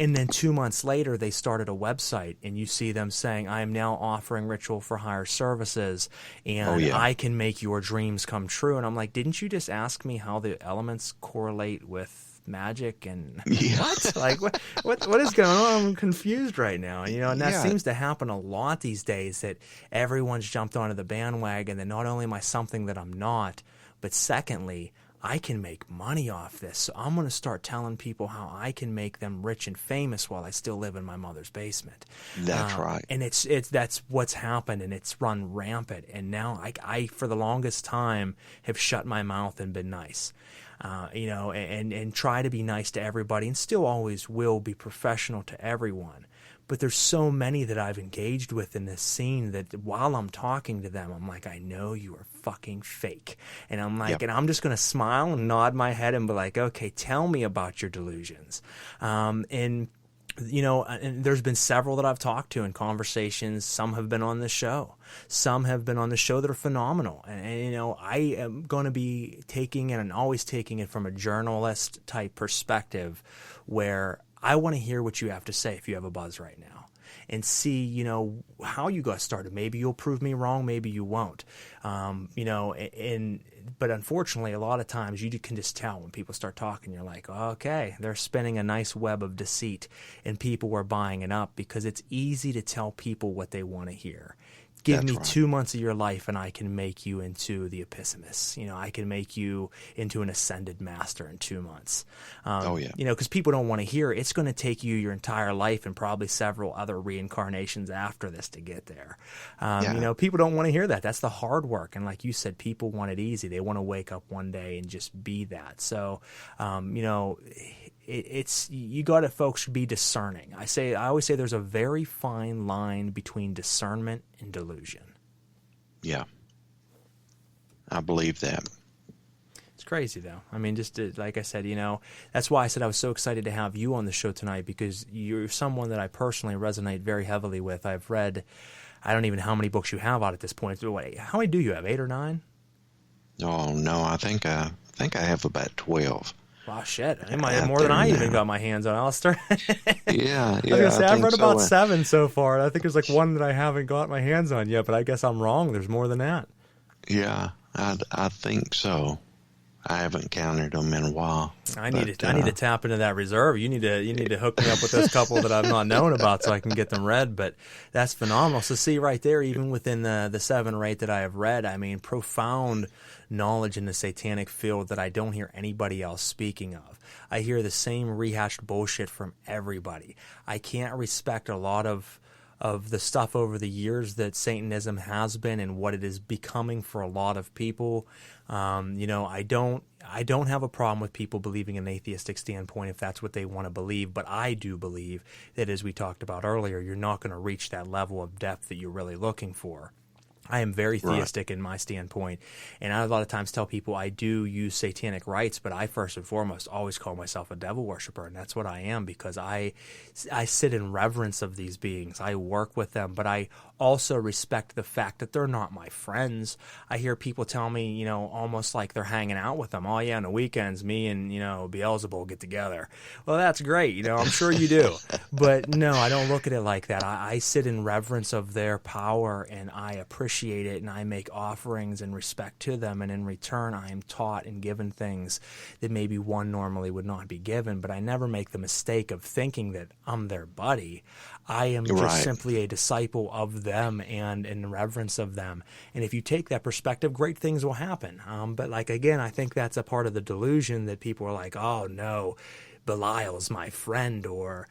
And then 2 months later, they started a website, and you see them saying, I am now offering ritual for hire services, and I can make your dreams come true. And I'm like, didn't you just ask me how the elements correlate with magic? And what? Like, what is going on? I'm confused right now. And that seems to happen a lot these days, that everyone's jumped onto the bandwagon that not only am I something that I'm not, but secondly, I can make money off this. So I'm going to start telling people how I can make them rich and famous while I still live in my mother's basement. That's right. And that's what's happened, and it's run rampant. And now I for the longest time have shut my mouth and been nice. And try to be nice to everybody, and still always will be professional to everyone. But there's so many that I've engaged with in this scene that while I'm talking to them, I'm like, I know you are fucking fake. And I'm like, and I'm just going to smile and nod my head and be like, okay, tell me about your delusions. And there's been several that I've talked to in conversations. Some have been on the show. Some have been on the show that are phenomenal. And I am going to be taking it and always taking it from a journalist type perspective, where I want to hear what you have to say if you have a buzz right now, and see, how you got started. Maybe you'll prove me wrong. Maybe you won't. But unfortunately, a lot of times you can just tell when people start talking. You're like, okay, they're spinning a nice web of deceit, and people are buying it up because it's easy to tell people what they want to hear. Give me right. 2 months of your life and I can make you into the Episimus. I can make you into an ascended master in 2 months. Because people don't want to hear it's going to take you your entire life and probably several other reincarnations after this to get there. People don't want to hear that. That's the hard work. And like you said, people want it easy. They want to wake up one day and just be that. So, it's you got to, folks, be discerning. I always say there's a very fine line between discernment and delusion. Yeah, I believe that. It's crazy, though. I mean, like I said, that's why I said I was so excited to have you on the show tonight, because you're someone that I personally resonate very heavily with. I've read, I don't even know how many books you have out at this point. How many do you have? 8 or 9? Oh no, I think I have about 12. Wow, shit. I might have more than I even got my hands on, Aleister. Yeah. I was going to say, I've read about 7 so far. I think there's like 1 that I haven't got my hands on yet, but I guess I'm wrong. There's more than that. Yeah, I think so. I haven't counted them in a while. I need to tap into that reserve. You need to hook me up with this couple that I've not known about so I can get them read. But that's phenomenal. So see right there, even within the 7 or 8 that I have read, I mean, profound knowledge in the satanic field that I don't hear anybody else speaking of. I hear the same rehashed bullshit from everybody. I can't respect a lot of the stuff over the years that Satanism has been and what it is becoming for a lot of people. I don't have a problem with people believing an atheistic standpoint if that's what they want to believe, but I do believe that, as we talked about earlier, you're not going to reach that level of depth that you're really looking for. I am very theistic in my standpoint, and I a lot of times tell people I do use satanic rites, but I first and foremost always call myself a devil worshiper, and that's what I am, because I sit in reverence of these beings. I work with them, but I also respect the fact that they're not my friends. I hear people tell me, almost like they're hanging out with them. Oh yeah, on the weekends, me and, Beelzebub get together. Well, that's great. I'm sure you do. But no, I don't look at it like that. I sit in reverence of their power, and I appreciate it, and I make offerings in respect to them, and in return I am taught and given things that maybe one normally would not be given, but I never make the mistake of thinking that I'm their buddy. I am just simply a disciple of them and in reverence of them. And if you take that perspective, great things will happen. But again, I think that's a part of the delusion that people are like, oh no, Belial's my friend, or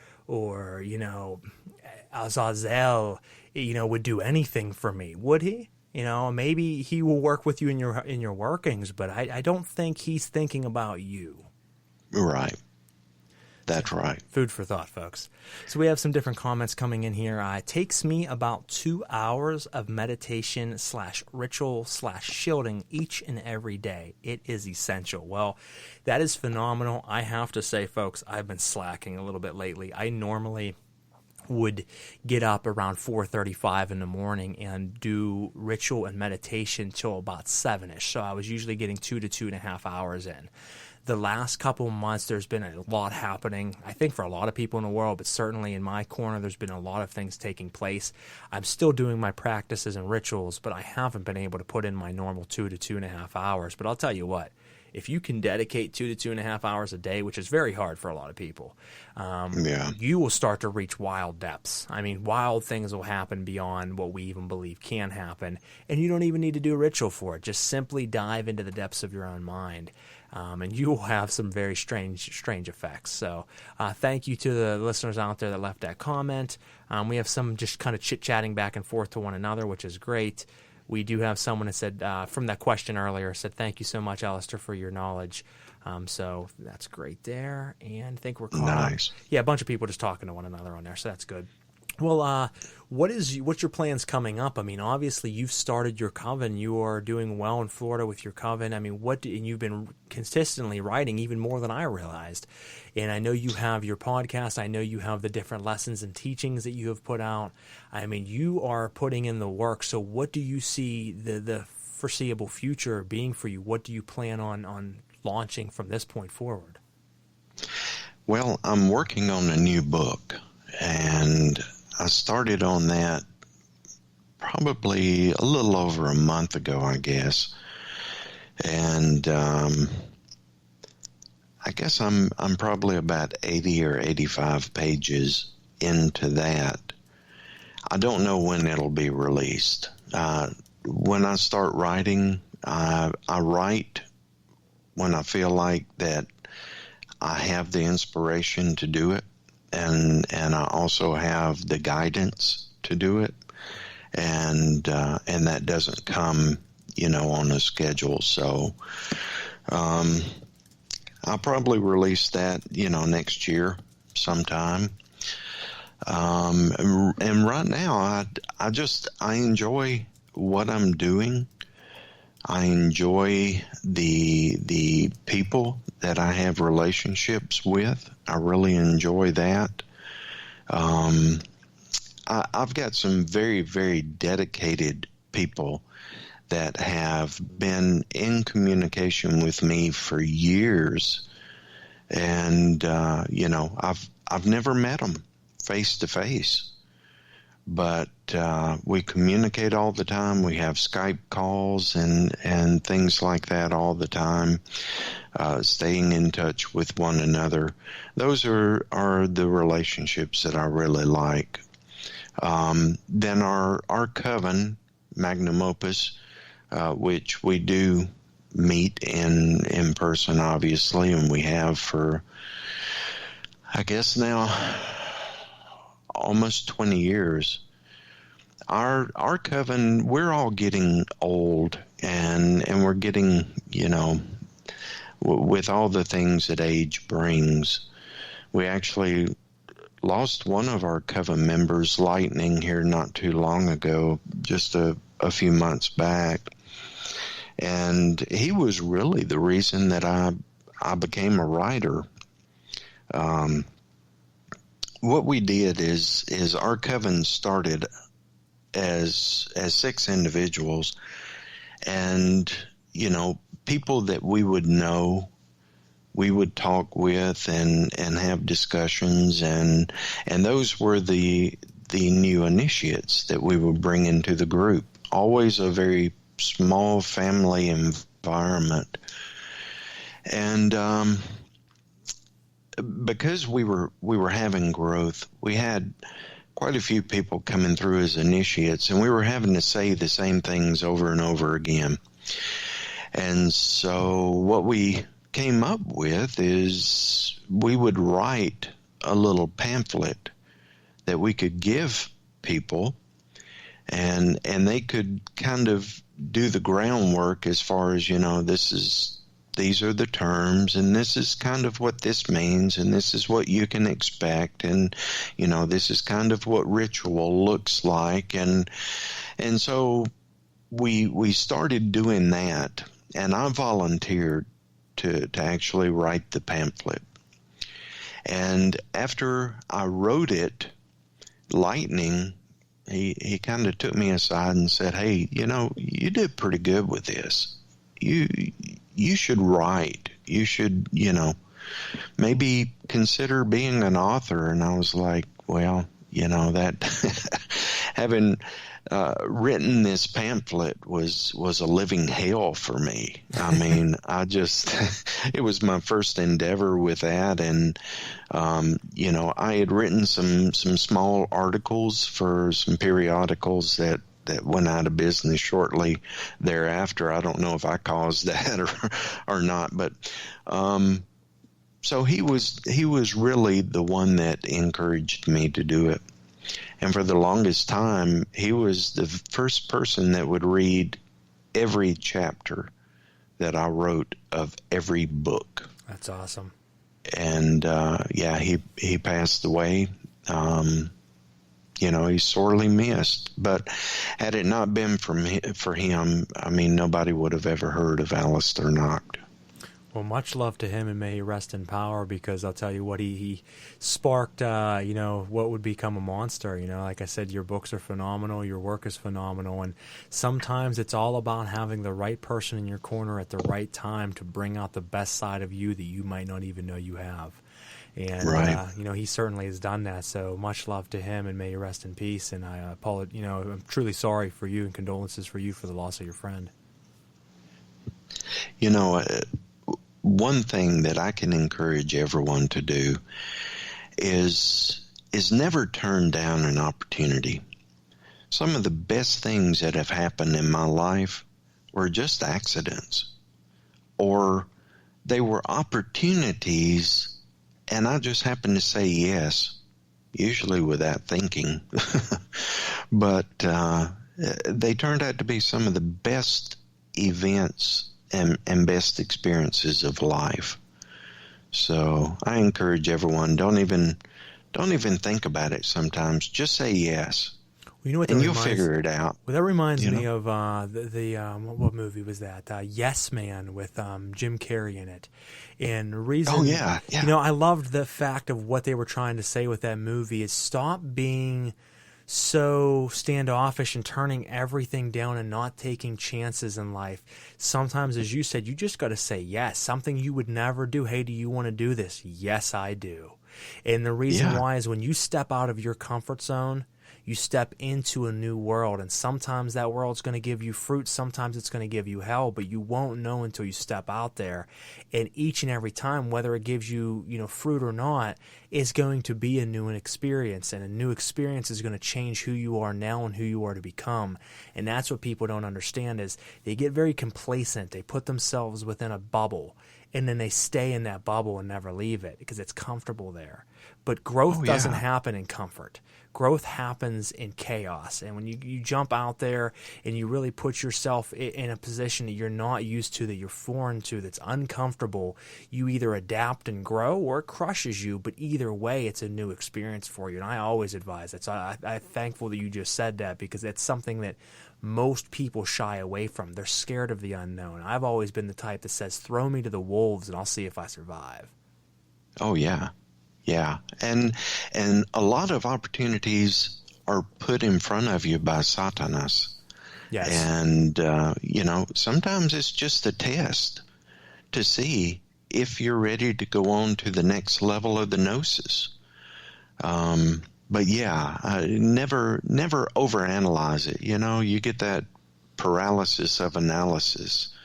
Azazel, would do anything for me. Would he? Maybe he will work with you in your workings, but I don't think he's thinking about you. Right. That's right. Food for thought, folks. So we have some different comments coming in here. It takes me about 2 hours of meditation / ritual / shielding each and every day. It is essential. Well, that is phenomenal. I have to say, folks, I've been slacking a little bit lately. I normally would get up around 4:35 in the morning and do ritual and meditation till about 7-ish. So I was usually getting 2 to 2.5 hours in. The last couple of months, there's been a lot happening, I think, for a lot of people in the world, but certainly in my corner, there's been a lot of things taking place. I'm still doing my practices and rituals, but I haven't been able to put in my normal 2 to 2.5 hours. But I'll tell you what, if you can dedicate 2 to 2.5 hours a day, which is very hard for a lot of people, you will start to reach wild depths. I mean, wild things will happen beyond what we even believe can happen, and you don't even need to do a ritual for it. Just simply dive into the depths of your own mind. And you will have some very strange effects. So thank you to the listeners out there that left that comment. We have some just kind of chit-chatting back and forth to one another, which is great. We do have someone that said, from that question earlier, said, thank you so much, Aleister, for your knowledge. So that's great there. And I think we're caught nice. Up. Yeah, a bunch of people just talking to one another on there, so that's good. Well, what's your plans coming up? I mean, obviously you've started your coven. You are doing well in Florida with your coven. I mean, and you've been consistently writing even more than I realized. And I know you have your podcast. I know you have the different lessons and teachings that you have put out. I mean, you are putting in the work. So what do you see the foreseeable future being for you? What do you plan on launching from this point forward? Well, I'm working on a new book, and I started on that probably a little over a month ago, I guess. And I guess I'm probably about 80 or 85 pages into that. I don't know when it'll be released. When I start writing, I write when I feel like that I have the inspiration to do it, and I also have the guidance to do it, and that doesn't come, on a schedule. So I'll probably release that, next year sometime. And right now, I enjoy what I'm doing. I enjoy the people that I have relationships with. I really enjoy that. I've got some very, very dedicated people that have been in communication with me for years, and I've never met them face to face, but we communicate all the time. We have Skype calls and things like that all the time, staying in touch with one another. Those are the relationships that I really like. Then our coven, Magnum Opus, which we do meet in person, obviously, and we have for, I guess now, almost 20 years. Our coven, we're all getting old, and we're getting, with all the things that age brings. We actually lost one of our coven members, Lightning, here not too long ago, just a few months back. And he was really the reason that I became a writer. What we did is our coven started as 6 individuals, and people that we would know, we would talk with and have discussions, and those were the new initiates that we would bring into the group. Always a very small family environment, and because we were having growth, we had quite a few people coming through as initiates, and we were having to say the same things over and over again. And so what we came up with is we would write a little pamphlet that we could give people, and they could kind of do the groundwork as far as, these are the terms, and this is kind of what this means, and this is what you can expect, and this is kind of what ritual looks like, and so we started doing that, and I volunteered to actually write the pamphlet. And after I wrote it, Lightning, he kind of took me aside and said, "Hey, you did pretty good with this. You should write. You should, maybe consider being an author." And I was like, well, that having written this pamphlet was a living hell for me. I mean, it was my first endeavor with that. And, I had written some small articles for some periodicals that went out of business shortly thereafter. I don't know if I caused that or not, but so he was really the one that encouraged me to do it. And for the longest time, he was the first person that would read every chapter that I wrote of every book. That's awesome. And he passed away. He's sorely missed. But had it not been for him, I mean, nobody would have ever heard of Aleister Nacht. Well, much love to him, and may he rest in power, because I'll tell you what, he sparked, what would become a monster. Like I said, your books are phenomenal, your work is phenomenal, and sometimes it's all about having the right person in your corner at the right time to bring out the best side of you that you might not even know you have. And, right. He certainly has done that, so much love to him, and may he rest in peace. And I apologize, I'm truly sorry for you, and condolences for you for the loss of your friend. One thing that I can encourage everyone to do is never turn down an opportunity. some of the best things that have happened in my life were just accidents, or they were opportunities, and I just happened to say yes, usually without thinking. But they turned out to be some of the best events and best experiences of life. So I encourage everyone, don't even think about it sometimes. Just say yes. You know what and you'll figure it out. Well, that reminds me of what movie was that? Yes Man with Jim Carrey in it. And the reason, I loved the fact of what they were trying to say with that movie is stop being so standoffish and turning everything down and not taking chances in life. Sometimes, as you said, you just got to say yes. Something you would never do. Hey, do you want to do this? Yes, I do. And the reason why is when you step out of your comfort zone, you step into a new world, and sometimes that world's going to give you fruit, sometimes it's going to give you hell, but you won't know until you step out there. And each and every time, whether it gives you, fruit or not, is going to be a new experience, and a new experience is going to change who you are now and who you are to become. And that's what people don't understand is they get very complacent. They put themselves within a bubble, and then they stay in that bubble and never leave it because it's comfortable there. But growth doesn't happen in comfort. Growth happens in chaos. And when you jump out there and you really put yourself in a position that you're not used to, that you're foreign to, that's uncomfortable, you either adapt and grow or it crushes you. But either way, it's a new experience for you. And I always advise that. So I'm thankful that you just said that because it's something that most people shy away from. They're scared of the unknown. I've always been the type that says, throw me to the wolves and I'll see if I survive. Oh, yeah. Yeah, and a lot of opportunities are put in front of you by Satanists. Yes. And, sometimes it's just a test to see if you're ready to go on to the next level of the gnosis. But never overanalyze it. You get that paralysis of analysis,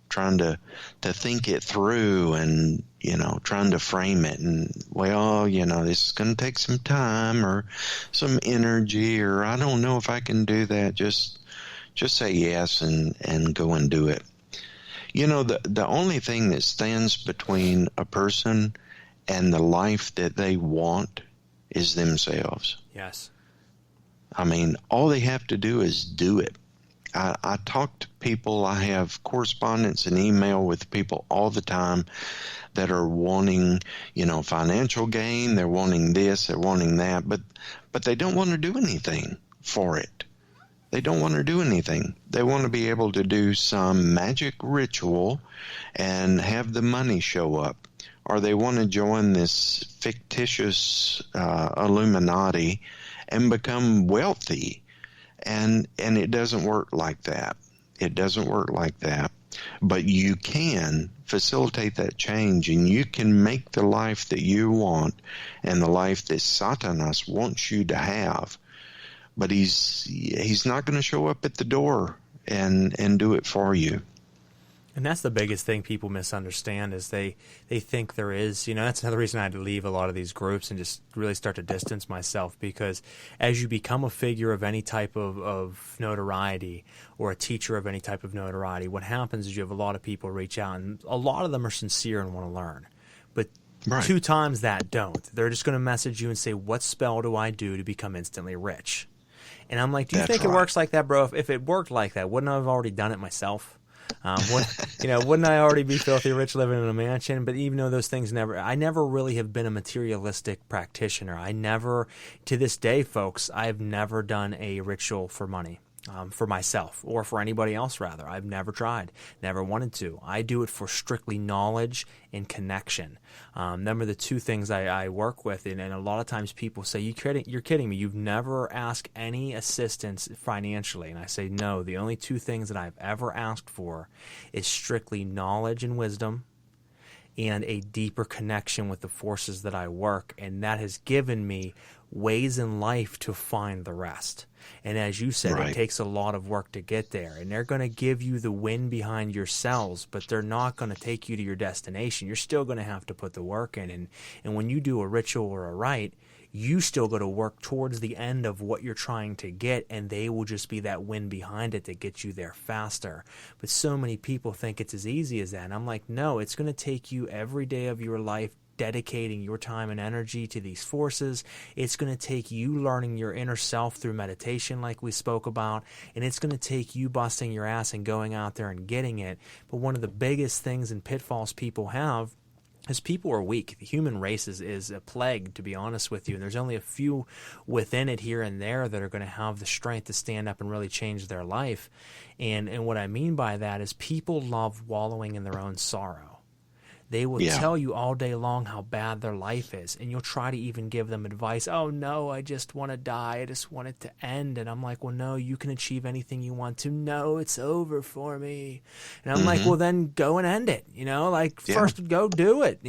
trying to think it through and, trying to frame it and, this is going to take some time or some energy or I don't know if I can do that. Just say yes and go and do it. The only thing that stands between a person and the life that they want is themselves. Yes. I mean, all they have to do is do it. I talk to people, I have correspondence and email with people all the time that are wanting, financial gain, they're wanting this, they're wanting that, but they don't want to do anything for it. They don't want to do anything. They want to be able to do some magic ritual and have the money show up. Or they want to join this fictitious Illuminati and become wealthy. And it doesn't work like that. It doesn't work like that. But you can facilitate that change, and you can make the life that you want and the life that Satanas wants you to have. But he's not going to show up at the door and do it for you. And that's the biggest thing people misunderstand is they think there is, that's another reason I had to leave a lot of these groups and just really start to distance myself because as you become a figure of any type of notoriety or a teacher of any type of notoriety, what happens is you have a lot of people reach out and a lot of them are sincere and want to learn. But Right. 2 times that don't. They're just going to message you and say, what spell do I do to become instantly rich? And I'm like, do you think it works like that, bro? If it worked like that, wouldn't I have already done it myself? Wouldn't I already be filthy rich living in a mansion? But even though those things I never really have been a materialistic practitioner. I never, to this day, folks, I've never done a ritual for money. For myself or for anybody else, rather. I've never tried, never wanted to. I do it for strictly knowledge and connection. Them are the 2 things I work with. And a lot of times people say, you're kidding me. You've never asked any assistance financially. And I say, no, the only 2 things that I've ever asked for is strictly knowledge and wisdom and a deeper connection with the forces that I work. And that has given me ways in life to find the rest. And as you said, It takes a lot of work to get there. And they're going to give you the wind behind your sails, but they're not going to take you to your destination. You're still going to have to put the work in. And when you do a ritual or a rite, You still got to work towards the end of what you're trying to get, and they will just be that wind behind it that gets you there faster. But so many people think it's as easy as that. And I'm like, no, it's going to take you every day of your life dedicating your time and energy to these forces. It's going to take you learning your inner self through meditation like we spoke about, and it's going to take you busting your ass and going out there and getting it. But one of the biggest things and pitfalls people have is people are weak. The human race is a plague, to be honest with you, and there's only a few within it here and there that are going to have the strength to stand up and really change their life. And what I mean by that is people love wallowing in their own sorrow. They will tell you all day long how bad their life is, and you'll try to even give them advice. Oh, no, I just want to die. I just want it to end. And I'm like, well, no, you can achieve anything you want to. No, it's over for me. And I'm like, well, then go and end it. First go do it.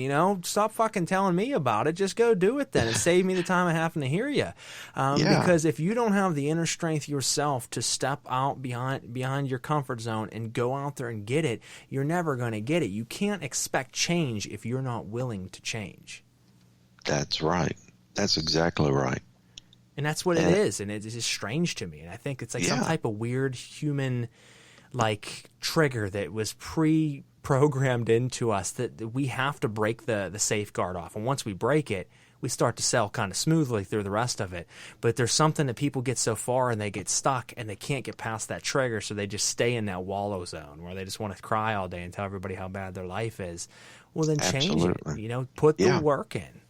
Stop fucking telling me about it. Just go do it then and save me the time of having to hear you. Because if you don't have the inner strength yourself to step out behind your comfort zone and go out there and get it, you're never going to get it. You can't expect change if you're not willing to change. That's right. That's exactly right. And that's what it is. And it's just strange to me. And I think it's like some type of weird human trigger that was pre-programmed into us that we have to break the safeguard off. And once we break it, we start to sell kind of smoothly through the rest of it. But there's something that people get so far and they get stuck and they can't get past that trigger, so they just stay in that wallow zone where they just want to cry all day and tell everybody how bad their life is. Well, then change it. Put the work in.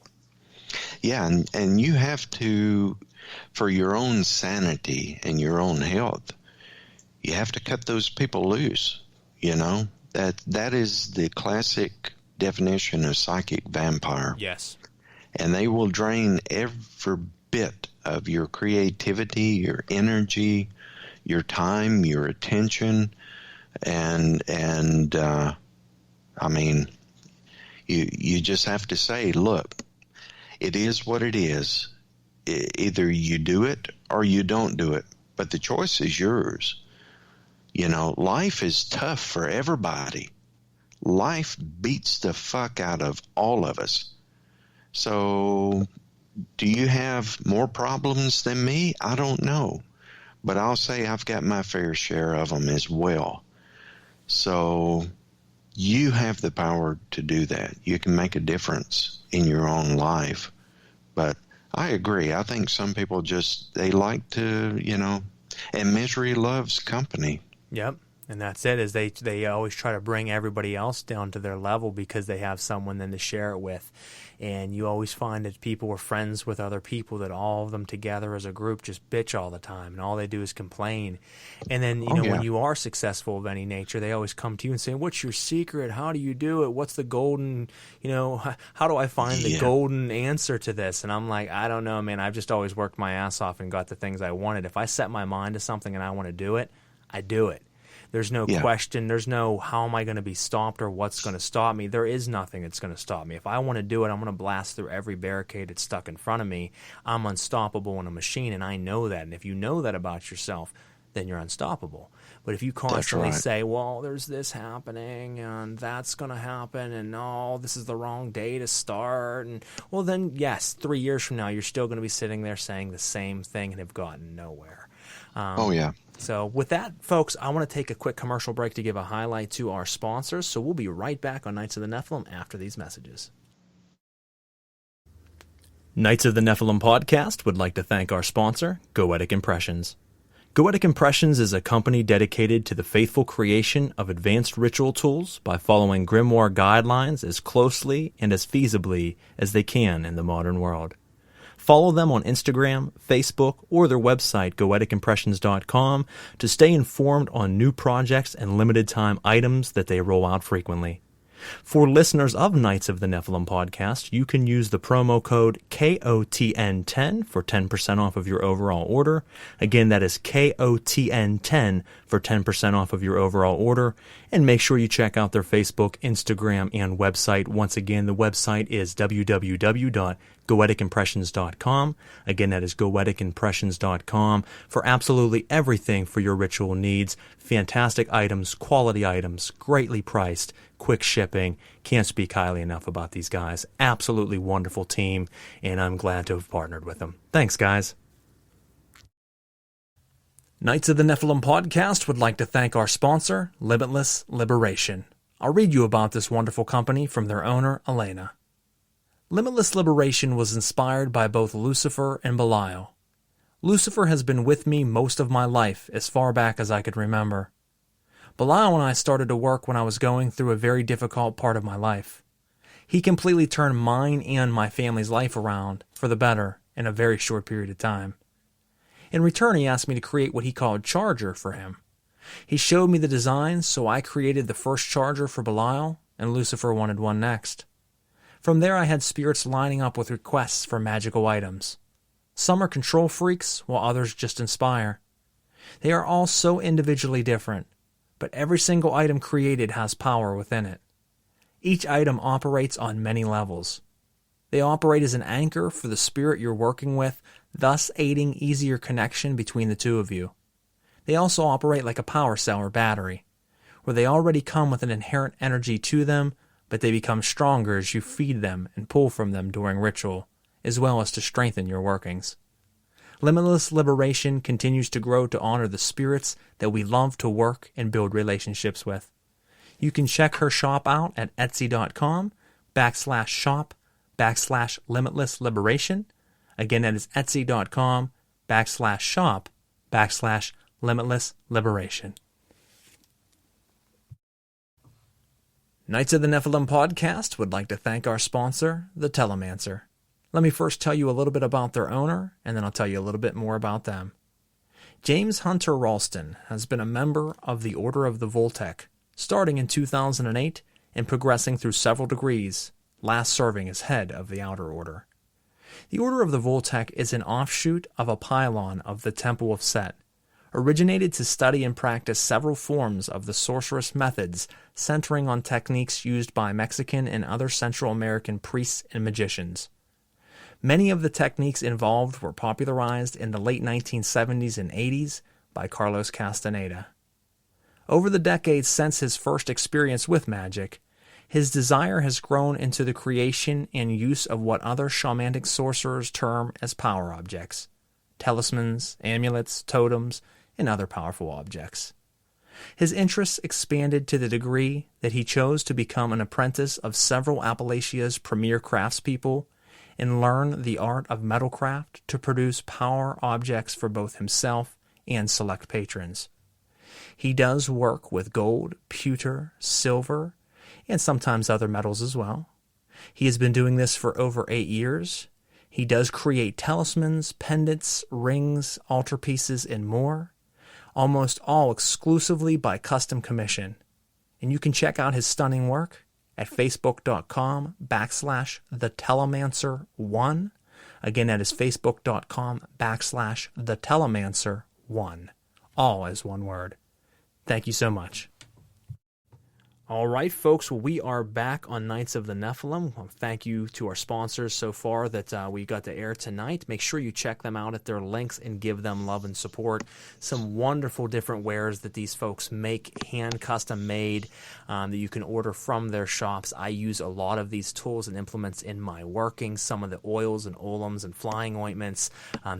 Yeah, and you have to, for your own sanity and your own health, you have to cut those people loose. That is the classic definition of psychic vampire. Yes. And they will drain every bit of your creativity, your energy, your time, your attention, and I mean, you just have to say, look, it is what it is. Either you do it or you don't do it, but the choice is yours. Life is tough for everybody. Life beats the fuck out of all of us. So, do you have more problems than me? I don't know. But I'll say I've got my fair share of them as well. So, you have the power to do that. You can make a difference in your own life. But I agree. I think some people they like to, and misery loves company. Yep. And that's it, is they always try to bring everybody else down to their level because they have someone then to share it with. And you always find that people are friends with other people, that all of them together as a group just bitch all the time, and all they do is complain. And then, when you are successful of any nature, they always come to you and say, what's your secret? How do you do it? What's the golden, how do I find the golden answer to this? And I'm like, I don't know, man. I've just always worked my ass off and got the things I wanted. If I set my mind to something and I want to do it, I do it. There's no question. There's no how am I going to be stopped or what's going to stop me. There is nothing that's going to stop me. If I want to do it, I'm going to blast through every barricade that's stuck in front of me. I'm unstoppable in a machine, and I know that. And if you know that about yourself, then you're unstoppable. But if you constantly say, well, there's this happening, and that's going to happen, and no, this is the wrong day to start, and well, then, yes, 3 years from now, you're still going to be sitting there saying the same thing and have gotten nowhere. So with that, folks, I want to take a quick commercial break to give a highlight to our sponsors. So we'll be right back on Knights of the Nephilim after these messages. Knights of the Nephilim podcast would like to thank our sponsor, Goetic Impressions. Goetic Impressions is a company dedicated to the faithful creation of advanced ritual tools by following Grimoire guidelines as closely and as feasibly as they can in the modern world. Follow them on Instagram, Facebook, or their website, goeticimpressions.com, to stay informed on new projects and limited-time items that they roll out frequently. For listeners of Knights of the Nephilim podcast, you can use the promo code KOTN10 for 10% off of your overall order. Again, that is KOTN10 for 10% off of your overall order. And make sure you check out their Facebook, Instagram, and website. Once again, the website is www.goeticimpressions.com. Again, that is goeticimpressions.com for absolutely everything for your ritual needs. Fantastic items, quality items, greatly priced, quick shipping. Can't speak highly enough about these guys. Absolutely wonderful team, and I'm glad to have partnered with them. Thanks, guys. Knights of the Nephilim podcast would like to thank our sponsor, Limitless Liberation. I'll read you about this wonderful company from their owner, Elena. Limitless Liberation was inspired by both Lucifer and Belial. Lucifer has been with me most of my life, as far back as I could remember. Belial and I started to work when I was going through a very difficult part of my life. He completely turned mine and my family's life around for the better in a very short period of time. In return, he asked me to create what he called Charger for him. He showed me the designs, so I created the first Charger for Belial, and Lucifer wanted one next. From there, I had spirits lining up with requests for magical items. Some are control freaks, while others just inspire. They are all so individually different, but every single item created has power within it. Each item operates on many levels. They operate as an anchor for the spirit you're working with, thus aiding easier connection between the two of you. They also operate like a power cell or battery, where they already come with an inherent energy to them, but they become stronger as you feed them and pull from them during ritual, as well as to strengthen your workings. Limitless Liberation continues to grow to honor the spirits that we love to work and build relationships with. You can check her shop out at etsy.com/shop/Limitless Liberation. Again, that is etsy.com/shop/Limitless Liberation. Knights of the Nephilim podcast would like to thank our sponsor, the Telemancer. Let me first tell you a little bit about their owner, and then I'll tell you a little bit more about them. James Hunter Ralston has been a member of the Order of the Voltec, starting in 2008 and progressing through several degrees, last serving as head of the Outer Order. The Order of the Voltec is an offshoot of a pylon of the Temple of Set, originated to study and practice several forms of the sorceress methods centering on techniques used by Mexican and other Central American priests and magicians. Many of the techniques involved were popularized in the late 1970s and 80s by Carlos Castaneda. Over the decades since his first experience with magic, his desire has grown into the creation and use of what other shamanic sorcerers term as power objects, talismans, amulets, totems, and other powerful objects. His interests expanded to the degree that he chose to become an apprentice of several Appalachia's premier craftspeople and learn the art of metalcraft to produce power objects for both himself and select patrons. He does work with gold, pewter, silver, and sometimes other metals as well. He has been doing this for over 8 years. He does create talismans, pendants, rings, altarpieces, and more, almost all exclusively by custom commission. And you can check out his stunning work at facebook.com/thetelemancer1. Again, that is facebook.com/thetelemancer1. All as one word. Thank you so much. All right, folks, we are back on Knights of the Nephilim. Thank you to our sponsors so far that we got to air tonight. Make sure you check them out at their links and give them love and support. Some wonderful different wares that these folks make, hand custom made, that you can order from their shops. I use a lot of these tools and implements in my working, some of the oils and olums and flying ointments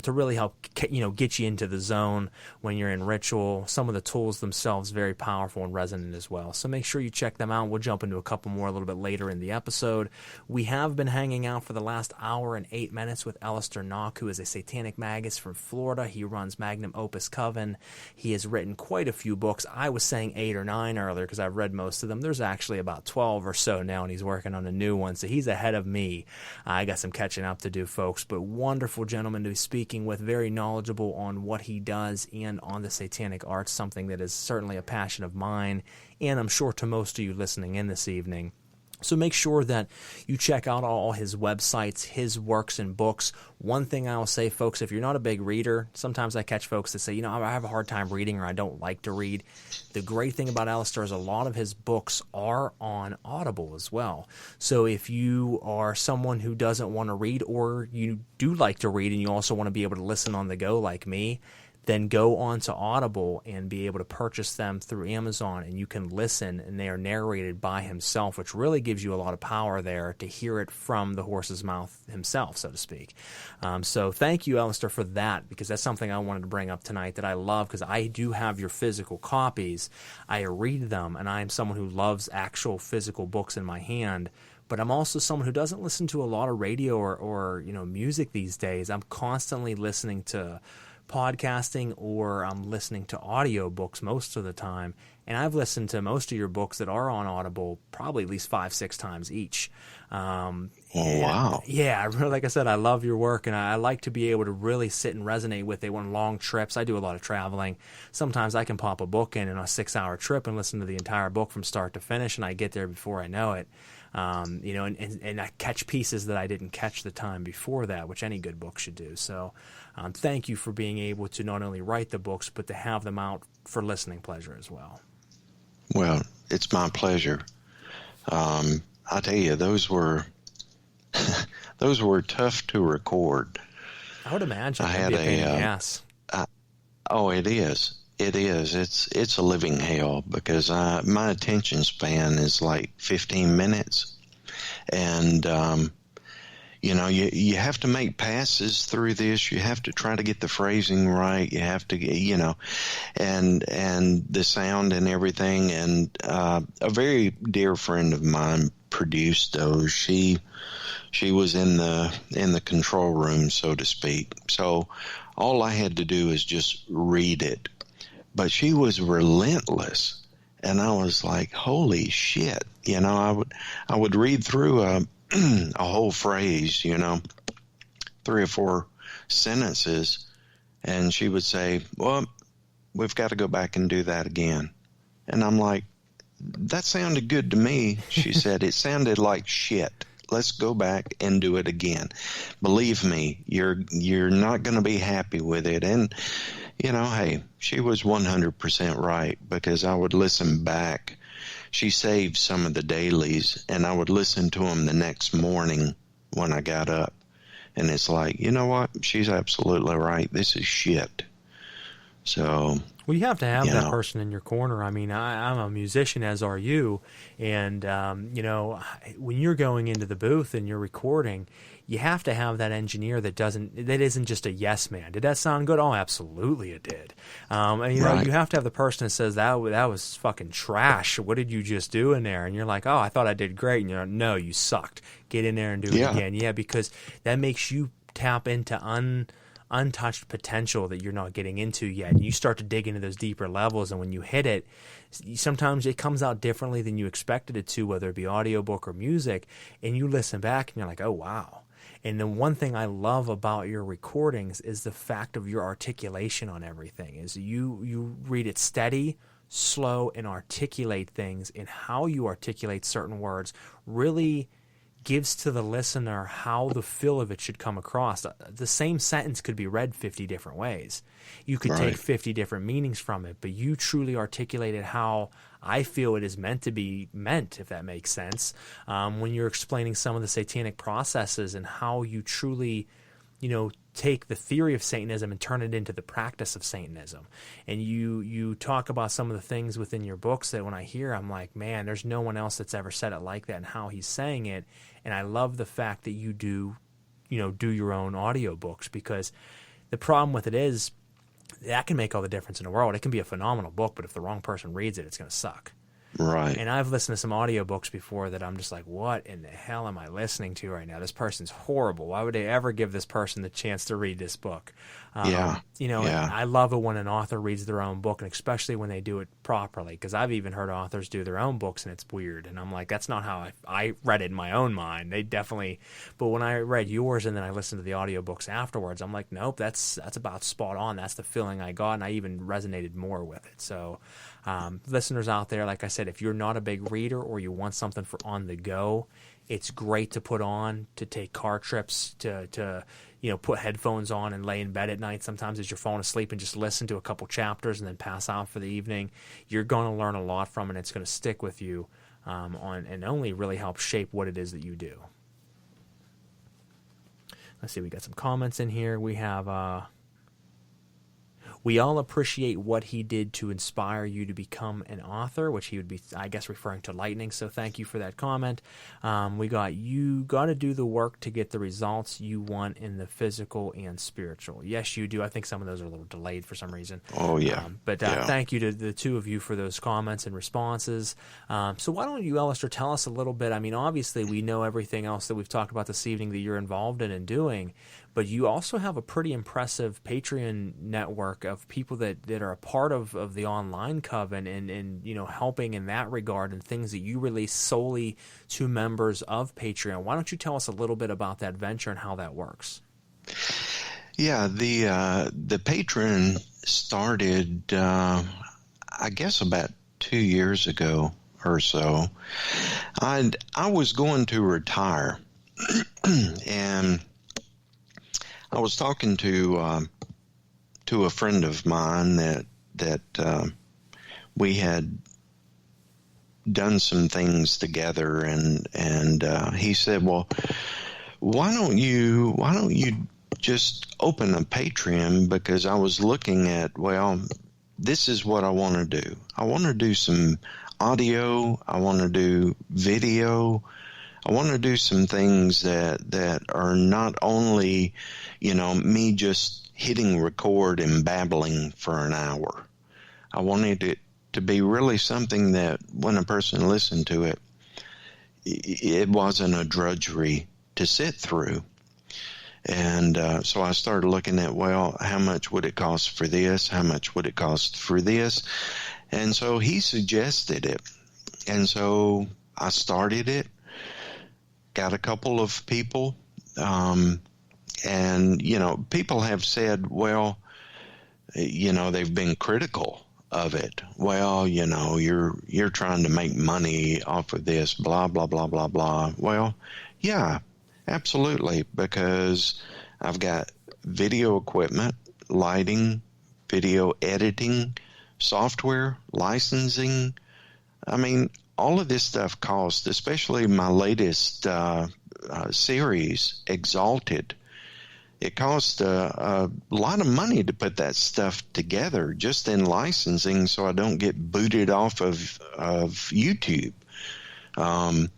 to really help get you into the zone when you're in ritual. Some of the tools themselves very powerful and resonant as well. So make sure you check them out. We'll jump into a couple more a little bit later in the episode. We have been hanging out for the last hour and 8 minutes with Aleister Nacht, who is a Satanic Magus from Florida. He runs Magnum Opus Coven. He has written quite a few books. I was saying 8 or 9 earlier because I've read most of them. There's actually about 12 or so now, and he's working on a new one, so he's ahead of me. I got some catching up to do, folks, but wonderful gentleman to be speaking with, very knowledgeable on what he does and on the satanic arts, something that is certainly a passion of mine, and I'm sure to most of you listening in this evening. So make sure that you check out all his websites, his works and books. One thing I will say, folks, if you're not a big reader, sometimes I catch folks that say, I have a hard time reading or I don't like to read. The great thing about Aleister is a lot of his books are on Audible as well. So if you are someone who doesn't want to read or you do like to read and you also want to be able to listen on the go like me, then go on to Audible and be able to purchase them through Amazon, and you can listen, and they are narrated by himself, which really gives you a lot of power there to hear it from the horse's mouth himself, so to speak. So thank you, Aleister, for that, because that's something I wanted to bring up tonight that I love, because I do have your physical copies. I read them, and I am someone who loves actual physical books in my hand. But I'm also someone who doesn't listen to a lot of radio or music these days. I'm constantly listening to podcasting, or I'm listening to audio books most of the time. And I've listened to most of your books that are on Audible probably at least 5-6 times each. Wow. Yeah, like I said, I love your work, and I like to be able to really sit and resonate with it on long trips. I do a lot of traveling. Sometimes I can pop a book in a 6-hour trip and listen to the entire book from start to finish, and I get there before I know it. And I catch pieces that I didn't catch the time before that, which any good book should do. So thank you for being able to not only write the books, but to have them out for listening pleasure as well. Well, it's my pleasure. I tell you, those were tough to record. I would imagine. I had yes. Oh, it is. It is. It's a living hell, because my attention span is like 15 minutes, and you have to make passes through this. You have to try to get the phrasing right. You have to and the sound and everything. And a very dear friend of mine produced those. She was in the control room, so to speak. So all I had to do is just read it. But she was relentless, and I was like, "Holy shit!" I would read through a whole phrase, 3 or 4 sentences, and she would say, "Well, we've got to go back and do that again." And I'm like, "That sounded good to me." She said, "It sounded like shit. Let's go back and do it again. Believe me, you're not going to be happy with it." And hey, she was 100% right, because I would listen back. She saved some of the dailies, and I would listen to them the next morning when I got up. And it's like, you know what? She's absolutely right. This is shit. So... Well, you have to have that person in your corner. I mean, I'm a musician, as are you. And, when you're going into the booth and you're recording, you have to have that engineer that isn't just a yes man. Did that sound good? Oh, absolutely it did. And, Right. You have to have the person that says, that was fucking trash. What did you just do in there? And you're like, oh, I thought I did great. And you're like, no, you sucked. Get in there and do it again. Yeah, because that makes you tap into untouched potential that you're not getting into yet. And you start to dig into those deeper levels, and when you hit it, sometimes it comes out differently than you expected it to, whether it be audiobook or music, and you listen back and you're like, oh wow. And the one thing I love about your recordings is the fact of your articulation on everything. Is you read it steady, slow, and articulate things, and how you articulate certain words really gives to the listener how the feel of it should come across. The same sentence could be read 50 different ways. You could take 50 different meanings from it, but you truly articulated how I feel it is meant to be meant, if that makes sense, when you're explaining some of the satanic processes and how you truly, take the theory of Satanism and turn it into the practice of Satanism. And you talk about some of the things within your books that when I hear, I'm like, man, there's no one else that's ever said it like that and how he's saying it. And I love the fact that you do your own audiobooks, because the problem with it is that can make all the difference in the world. It can be a phenomenal book, but if the wrong person reads it, it's going to suck. Right. And I've listened to some audiobooks before that I'm just like, what in the hell am I listening to right now? This person's horrible. Why would they ever give this person the chance to read this book? I love it when an author reads their own book, and especially when they do it properly, because I've even heard authors do their own books and it's weird. And I'm like, that's not how I read it in my own mind. They definitely, but when I read yours and then I listened to the audiobooks afterwards, I'm like, nope, that's about spot on. That's the feeling I got, and I even resonated more with it. So listeners out there, like I said, if you're not a big reader or you want something for on the go, it's great to put on, to take car trips, to put headphones on and lay in bed at night sometimes as you're falling asleep and just listen to a couple chapters and then pass out for the evening. You're going to learn a lot from it. It's going to stick with you and only really help shape what it is that you do. Let's see, we got some comments in here. We have We all appreciate what he did to inspire you to become an author, which he would be, I guess, referring to lightning. So thank you for that comment. We got, you got to do the work to get the results you want in the physical and spiritual. Yes, you do. I think some of those are a little delayed for some reason. Oh, yeah. But thank you to the two of you for those comments and responses. So why don't you, Aleister, tell us a little bit. I mean, obviously, we know everything else that we've talked about this evening that you're involved in and doing, but you also have a pretty impressive Patreon network of people that are a part of the online coven and helping in that regard and things that you release solely to members of Patreon. Why don't you tell us a little bit about that venture and how that works? Yeah, the Patreon started, I guess, about 2 years ago or so. I was going to retire, and I was talking to a friend of mine that we had done some things together, and he said, "Well, why don't you just open a Patreon?" Because I was looking at, well, this is what I want to do. I want to do some audio. I want to do video. I want to do some things that are not only, me just hitting record and babbling for an hour. I wanted it to be really something that when a person listened to it, it wasn't a drudgery to sit through. And so I started looking at, well, how much would it cost for this? How much would it cost for this? And so he suggested it. And so I started it, got a couple of people, and, people have said, well, they've been critical of it. Well, you're trying to make money off of this, blah, blah, blah, blah, blah. Well, yeah, absolutely, because I've got video equipment, lighting, video editing, software, licensing. I mean, all of this stuff costs, especially my latest series, Exalted. It cost a lot of money to put that stuff together just in licensing so I don't get booted off of YouTube. And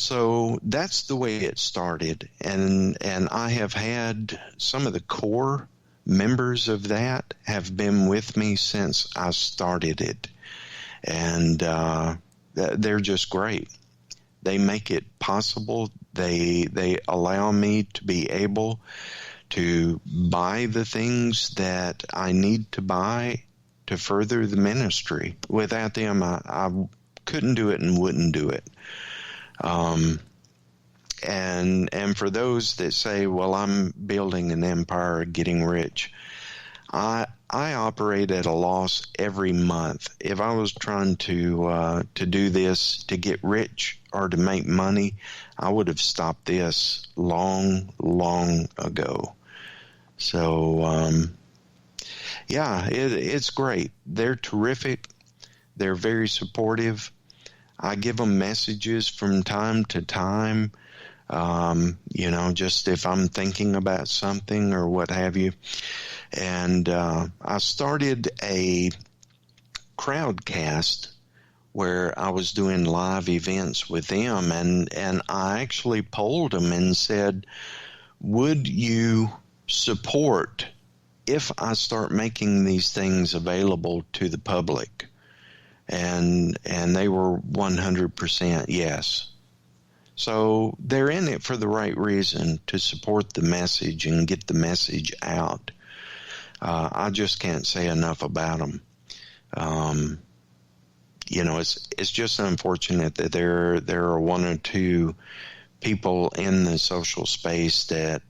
so that's the way it started. And I have had some of the core members of that have been with me since I started it. And they're just great. They make it possible. They allow me to be able to buy the things that I need to buy to further the ministry. Without them, I couldn't do it and wouldn't do it. And for those that say, well, I'm building an empire, getting rich, I operate at a loss every month. If I was trying to do this to get rich or to make money, I would have stopped this long, long ago. So, it's great. They're terrific. They're very supportive. I give them messages from time to time, just if I'm thinking about something or what have you. And I started a crowdcast where I was doing live events with them, and I actually polled them and said, would you support if I start making these things available to the public? And they were 100% yes. So they're in it for the right reason, to support the message and get the message out. I just can't say enough about them. It's just unfortunate that there are one or two people in the social space that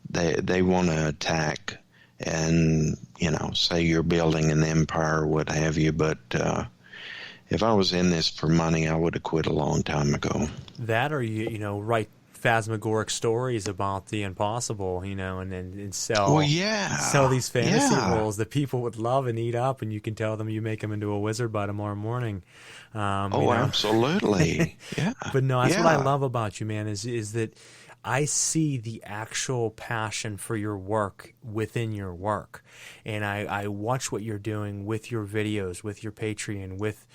they want to attack and say you're building an empire, what have you. But if I was in this for money, I would have quit a long time ago. That, or write phantasmagoric stories about the impossible, and sell. Well, yeah, sell these fantasy roles that people would love and eat up, and you can tell them you make them into a wizard by tomorrow morning. Absolutely. Yeah. But no, that's what I love about you, man. Is that I see the actual passion for your work within your work. And I watch what you're doing with your videos, with your Patreon, with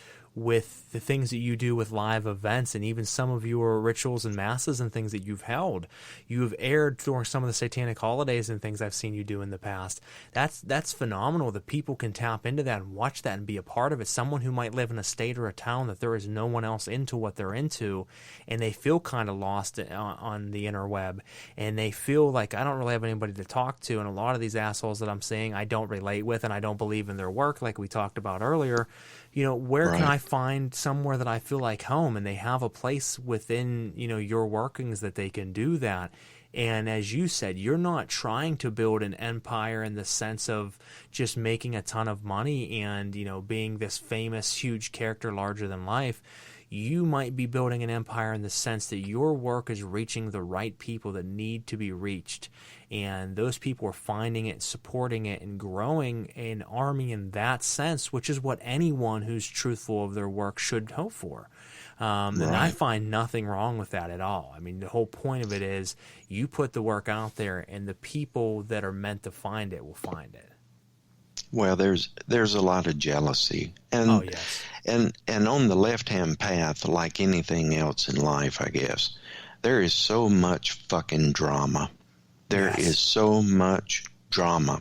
the things that you do with live events, and even some of your rituals and masses and things that you've held. You have aired during some of the satanic holidays and things I've seen you do in the past. That's phenomenal that people can tap into that and watch that and be a part of it. Someone who might live in a state or a town that there is no one else into what they're into, and they feel kind of lost on the interweb, and they feel like, I don't really have anybody to talk to, and a lot of these assholes that I'm seeing I don't relate with, and I don't believe in their work, like we talked about earlier. Where can I find somewhere that I feel like home? And they have a place within, your workings that they can do that. And as you said, you're not trying to build an empire in the sense of just making a ton of money and, being this famous, huge character larger than life. You might be building an empire in the sense that your work is reaching the right people that need to be reached. And those people are finding it, supporting it, and growing an army in that sense, which is what anyone who's truthful of their work should hope for. And I find nothing wrong with that at all. I mean, the whole point of it is you put the work out there, and the people that are meant to find it will find it. Well, there's a lot of jealousy, and oh, yes. and on the left-hand path, like anything else in life, I guess, there is so much fucking drama. There is so much drama,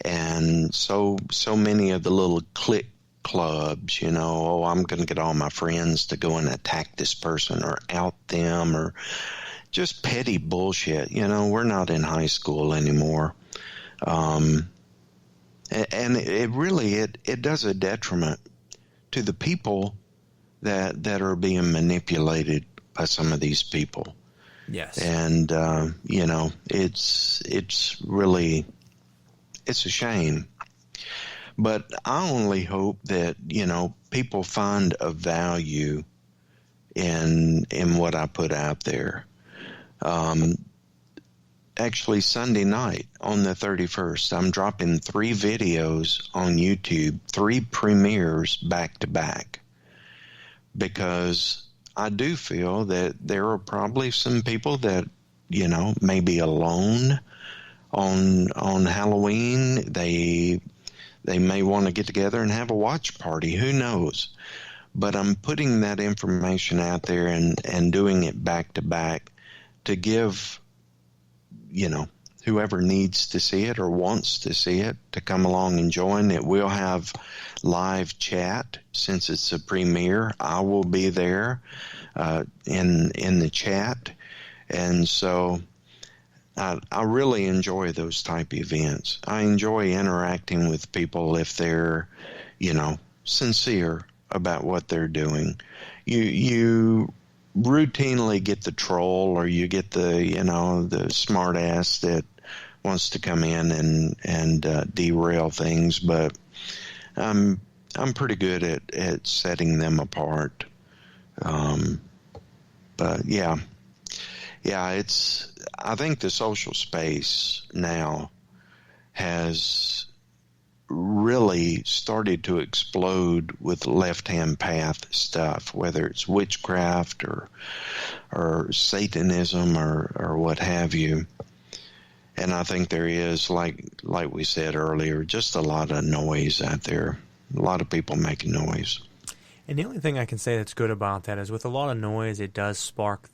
and so many of the little clique clubs, I'm going to get all my friends to go and attack this person or out them, or just petty bullshit. We're not in high school anymore. And it really, it does a detriment to the people that are being manipulated by some of these people. Yes. And, it's really, it's a shame. But I only hope that, people find a value in what I put out there. Actually, Sunday night on the 31st, I'm dropping 3 videos on YouTube, 3 premieres back to back, because I do feel that there are probably some people that, may be alone on Halloween. They may want to get together and have a watch party. Who knows? But I'm putting that information out there and doing it back to back to give, whoever needs to see it or wants to see it to come along and join. It will have live chat since it's a premiere. I will be there in the chat. And so I really enjoy those type events. I enjoy interacting with people if they're, sincere about what they're doing. You routinely get the troll, or you get the smart ass that wants to come in and derail things, but I'm pretty good at setting them apart. But yeah, I think the social space now has really started to explode with left-hand path stuff, whether it's witchcraft or Satanism or what have you. And I think there is, like we said earlier, just a lot of noise out there, a lot of people making noise. And the only thing I can say that's good about that is with a lot of noise, it does spark,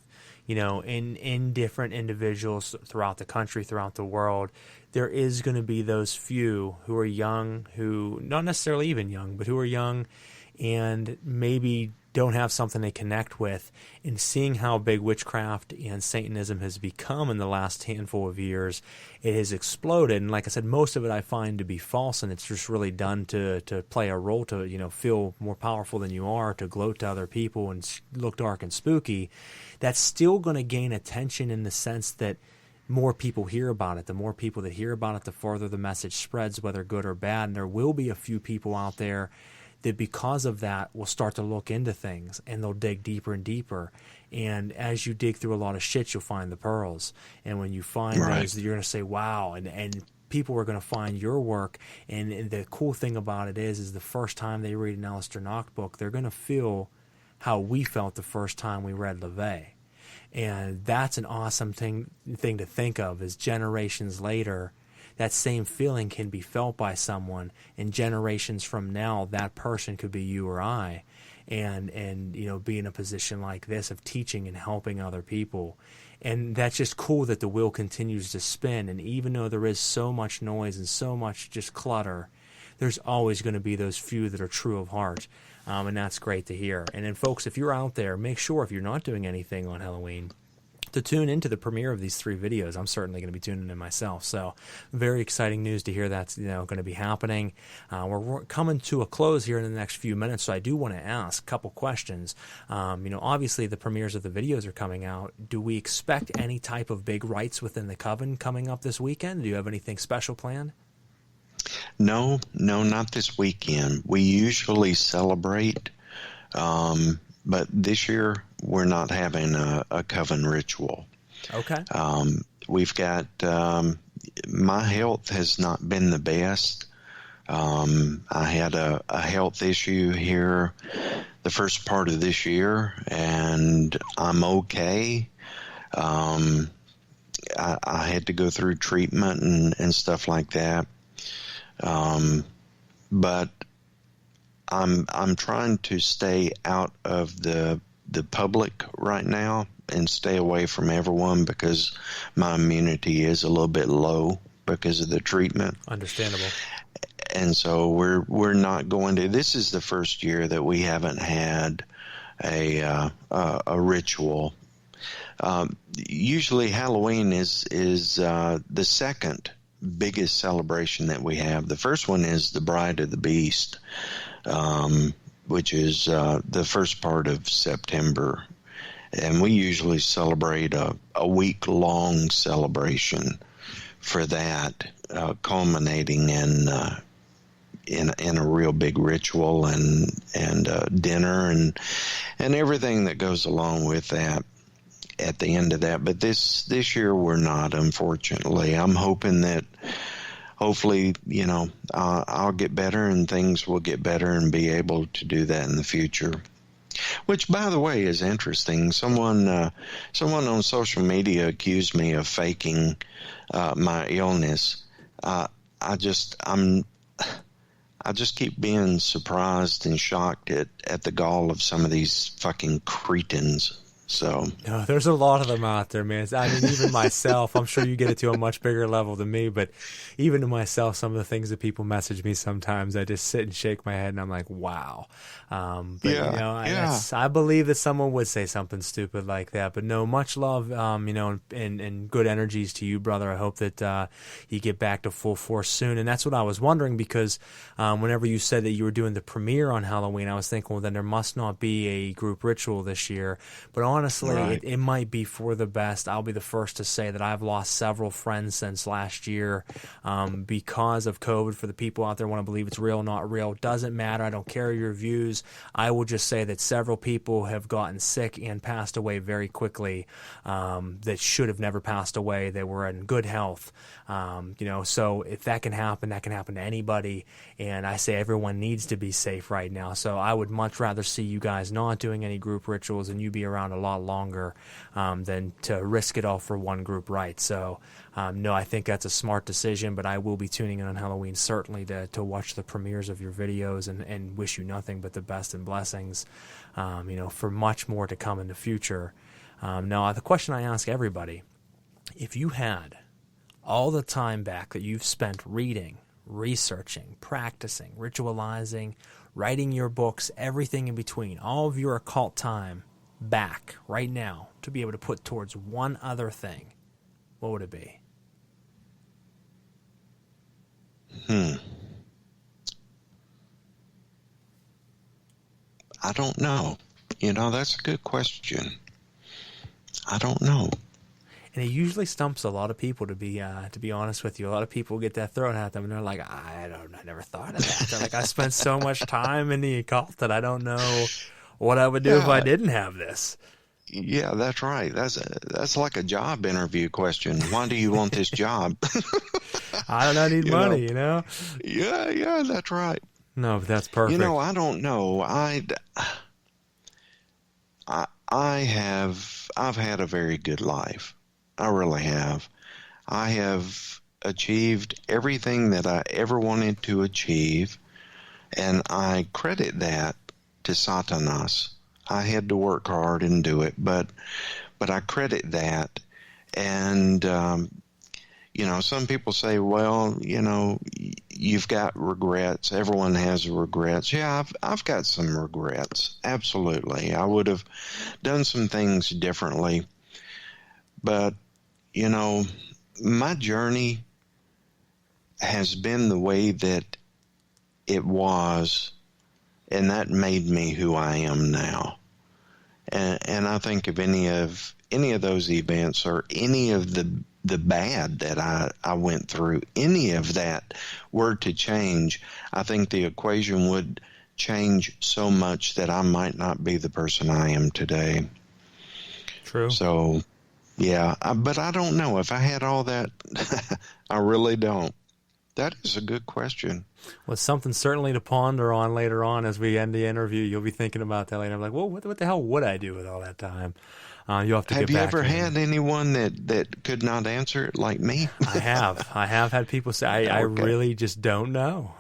in different individuals throughout the country, throughout the world, there is going to be those few who are young, who, not necessarily even young, but who are young and maybe don't have something they connect with. And seeing how big witchcraft and Satanism has become in the last handful of years, it has exploded. And like I said, most of it I find to be false, and it's just really done to play a role to, feel more powerful than you are, to gloat to other people and look dark and spooky. That's still going to gain attention in the sense that more people hear about it. The more people that hear about it, the farther the message spreads, whether good or bad. And there will be a few people out there that because of that will start to look into things, and they'll dig deeper and deeper. And as you dig through a lot of shit, you'll find the pearls. And when you find those, you're going to say, wow. And people are going to find your work. And the cool thing about it is the first time they read an Aleister Nacht book, they're going to feel how we felt the first time we read LaVey. And that's an awesome thing to think of, is generations later, that same feeling can be felt by someone, and generations from now, that person could be you or I, and be in a position like this of teaching and helping other people. And that's just cool that the wheel continues to spin. And even though there is so much noise and so much just clutter, there's always going to be those few that are true of heart. And that's great to hear. And then, folks, if you're out there, make sure, if you're not doing anything on Halloween, to tune into the premiere of these 3 videos. I'm certainly going to be tuning in myself. So very exciting news to hear that's going to be happening. We're coming to a close here in the next few minutes, so I do want to ask a couple questions. Obviously the premieres of the videos are coming out. Do we expect any type of big rites within the coven coming up this weekend? Do you have anything special planned? No, not this weekend. We usually celebrate, but this year we're not having a coven ritual. Okay. We've got, my health has not been the best. I had a health issue here the first part of this year, and I'm okay. I had to go through treatment and stuff like that. But I'm trying to stay out of the public right now and stay away from everyone, because my immunity is a little bit low because of the treatment. Understandable. And so we're not going to. This is the first year that we haven't had a ritual. Usually Halloween is the second biggest celebration that we have. The first one is the Bride of the Beast, which is the first part of September. And we usually celebrate a week-long celebration for that, culminating in a real big ritual and dinner and everything that goes along with that at the end of that. But this year we're not, unfortunately. I'm hoping that hopefully, I'll get better and things will get better and be able to do that in the future. Which, by the way, is interesting. Someone on social media accused me of faking my illness. I just keep being surprised and shocked at the gall of some of these fucking cretins. So no, there's a lot of them out there, man. I mean, even myself, I'm sure you get it to a much bigger level than me, but even to myself, some of the things that people message me sometimes, I just sit and shake my head and I'm like, wow. I believe that someone would say something stupid like that, but no, much love, and good energies to you, brother. I hope that you get back to full force soon. And that's what I was wondering, because whenever you said that you were doing the premiere on Halloween, I was thinking, well, then there must not be a group ritual this year. But honestly, right. It might be for the best. I'll be the first to say that I've lost several friends since last year because of COVID. For the people out there who want to believe it's real, not real, doesn't matter. I don't care your views. I will just say that several people have gotten sick and passed away very quickly that should have never passed away. They were in good health. So if that can happen to anybody. And I say everyone needs to be safe right now. So I would much rather see you guys not doing any group rituals and you be around a lot longer than to risk it all for one group rite. So no, I think that's a smart decision, but I will be tuning in on Halloween certainly to watch the premieres of your videos and wish you nothing but the best and blessings, for much more to come in the future. Now, the question I ask everybody, if you had all the time back that you've spent reading, researching, practicing, ritualizing, writing your books, everything in between, all of your occult time back right now to be able to put towards one other thing, what would it be? I don't know. That's a good question. I don't know. And it usually stumps a lot of people, to be honest with you. A lot of people get that thrown at them, and they're like, I never thought of that. They're like, I spent so much time in the occult that I don't know what I would do if I didn't have this. Yeah, that's right. That's like a job interview question. Why do you want this job? I need money, Yeah, that's right. No, but that's perfect. I don't know. I've had a very good life. I really have. I have achieved everything that I ever wanted to achieve, and I credit that to Satanas. I had to work hard and do it, but I credit that. And some people say, well, you've got regrets. Everyone has regrets. Yeah, I've got some regrets. Absolutely. I would have done some things differently. But, my journey has been the way that it was, and that made me who I am now. And I think if any of those events or any of the bad that I went through, any of that were to change, I think the equation would change so much that I might not be the person I am today. True. So, yeah, but I don't know if I had all that. I really don't. That is a good question. Well, it's something certainly to ponder on later on as we end the interview. You'll be thinking about that later. I'm like, well, what the hell would I do with all that time? You'll have to get back. Have you ever had anyone that could not answer it like me? I have. I have had people say, I really just don't know.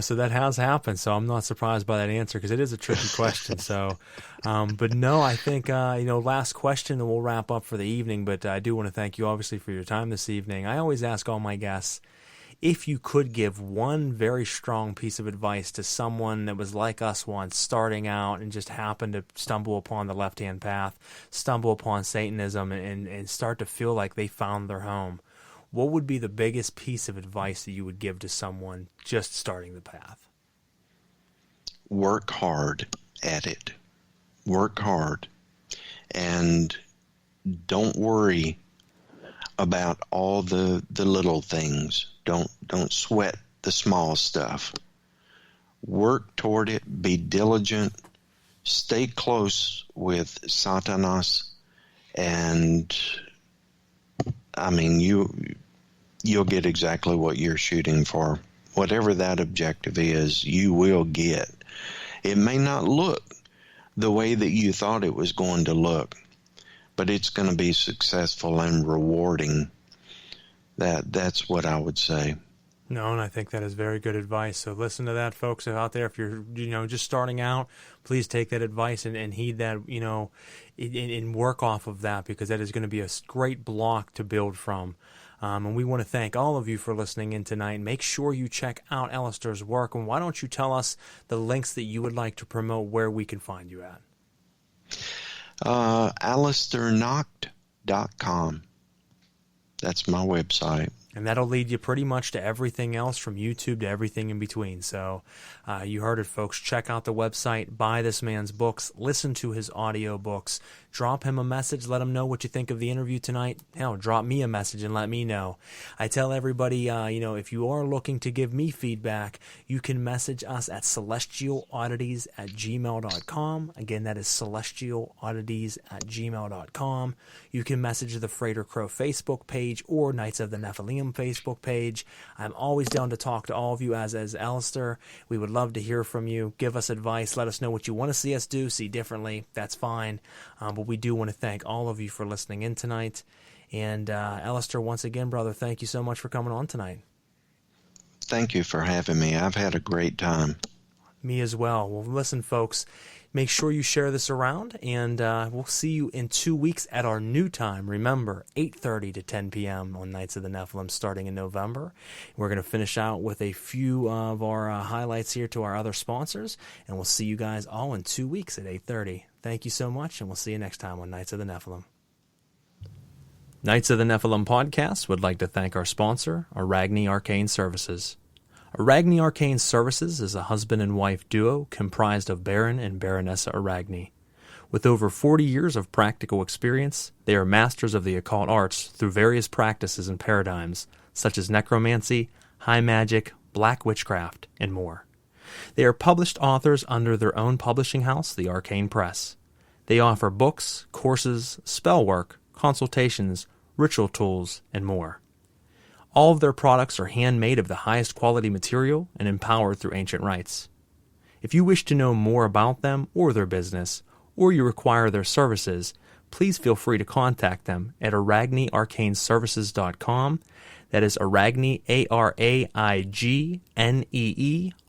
So that has happened. So I'm not surprised by that answer because it is a tricky question. So, but no, I think, last question and we'll wrap up for the evening. But I do want to thank you obviously for your time this evening. I always ask all my guests, if you could give one very strong piece of advice to someone that was like us once, starting out and just happened to stumble upon the left-hand path, stumble upon Satanism, and start to feel like they found their home, what would be the biggest piece of advice that you would give to someone just starting the path? Work hard at it. Work hard. And don't worry about all the little things. Don't sweat the small stuff. Work toward it. Be diligent. Stay close with Satanas, and you'll get exactly what you're shooting for. Whatever that objective is, you will get. It may not look the way that you thought it was going to look, but it's going to be successful and rewarding. That's what I would say. No, and I think that is very good advice. So listen to that, folks out there. If you're, just starting out, please take that advice and heed that, and work off of that, because that is going to be a great block to build from. And we want to thank all of you for listening in tonight. Make sure you check out Aleister's work. And why don't you tell us the links that you would like to promote where we can find you at? AleisterNacht.com. That's my website. And that'll lead you pretty much to everything else from YouTube to everything in between. So you heard it, folks. Check out the website, buy this man's books, listen to his audio books, drop him a message, let him know what you think of the interview tonight. Hell, drop me a message and let me know. I tell everybody, if you are looking to give me feedback, you can message us at celestialoddities@gmail.com. Again, that is celestialoddities@gmail.com. You can message the Freighter Crow Facebook page or Knights of the Nephilim Facebook page. I'm always down to talk to all of you as Aleister. We would love to hear from you. Give us advice. Let us know what you want to see us do, see differently. That's fine. But we do want to thank all of you for listening in tonight. And Aleister, once again, brother, thank you so much for coming on tonight. Thank you for having me. I've had a great time. Me as well. Well, listen, folks, make sure you share this around, and we'll see you in 2 weeks at our new time. Remember, 8:30 to 10 p.m. on Knights of the Nephilim starting in November. We're going to finish out with a few of our highlights here to our other sponsors, and we'll see you guys all in 2 weeks at 8:30. Thank you so much, and we'll see you next time on Knights of the Nephilim. Knights of the Nephilim podcast would like to thank our sponsor, Arachne Arcane Services. Arachne Arcane Services is a husband and wife duo comprised of Baron and Baronessa Arachne. With over 40 years of practical experience, they are masters of the occult arts through various practices and paradigms, such as necromancy, high magic, black witchcraft, and more. They are published authors under their own publishing house, the Arcane Press. They offer books, courses, spell work, consultations, ritual tools, and more. All of their products are handmade of the highest quality material and empowered through ancient rites. If you wish to know more about them or their business, or you require their services, please feel free to contact them at aragnearcaneservices.com. That is Aragne, ARAIGNEE,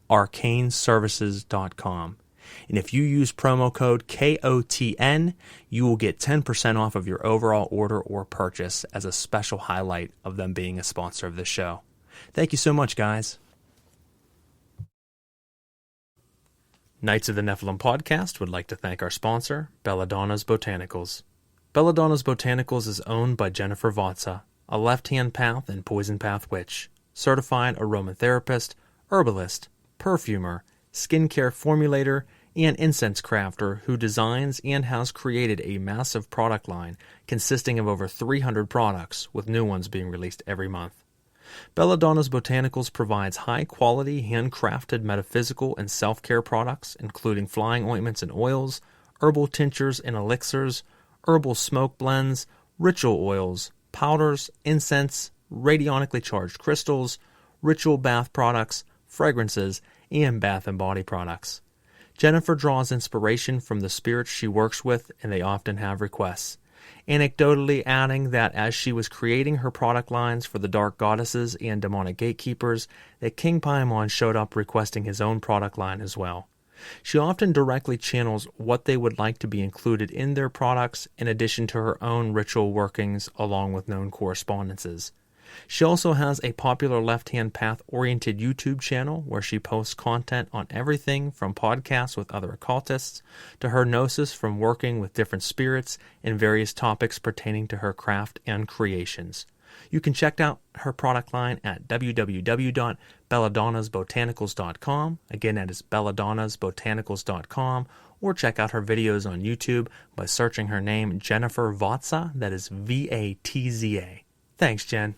arcaneservices.com. And if you use promo code KOTN, you will get 10% off of your overall order or purchase as a special highlight of them being a sponsor of this show. Thank you so much, guys. Knights of the Nephilim podcast would like to thank our sponsor, Belladonna's Botanicals. Belladonna's Botanicals is owned by Jennifer Vatsa, a left-hand path and poison path witch, certified aromatherapist, herbalist, perfumer, skincare formulator, and incense crafter who designs and has created a massive product line consisting of over 300 products, with new ones being released every month. Belladonna's Botanicals provides high-quality, handcrafted metaphysical and self-care products, including flying ointments and oils, herbal tinctures and elixirs, herbal smoke blends, ritual oils, powders, incense, radionically charged crystals, ritual bath products, fragrances, and bath and body products. Jennifer draws inspiration from the spirits she works with, and they often have requests. Anecdotally adding that as she was creating her product lines for the dark goddesses and demonic gatekeepers, that King Paimon showed up requesting his own product line as well. She often directly channels what they would like to be included in their products, in addition to her own ritual workings along with known correspondences. She also has a popular left-hand path-oriented YouTube channel where she posts content on everything from podcasts with other occultists to her gnosis from working with different spirits and various topics pertaining to her craft and creations. You can check out her product line at www.belladonnasbotanicals.com. Again, that is belladonnasbotanicals.com. Or check out her videos on YouTube by searching her name, Jennifer Vatsa. That is Vatza. Thanks, Jen.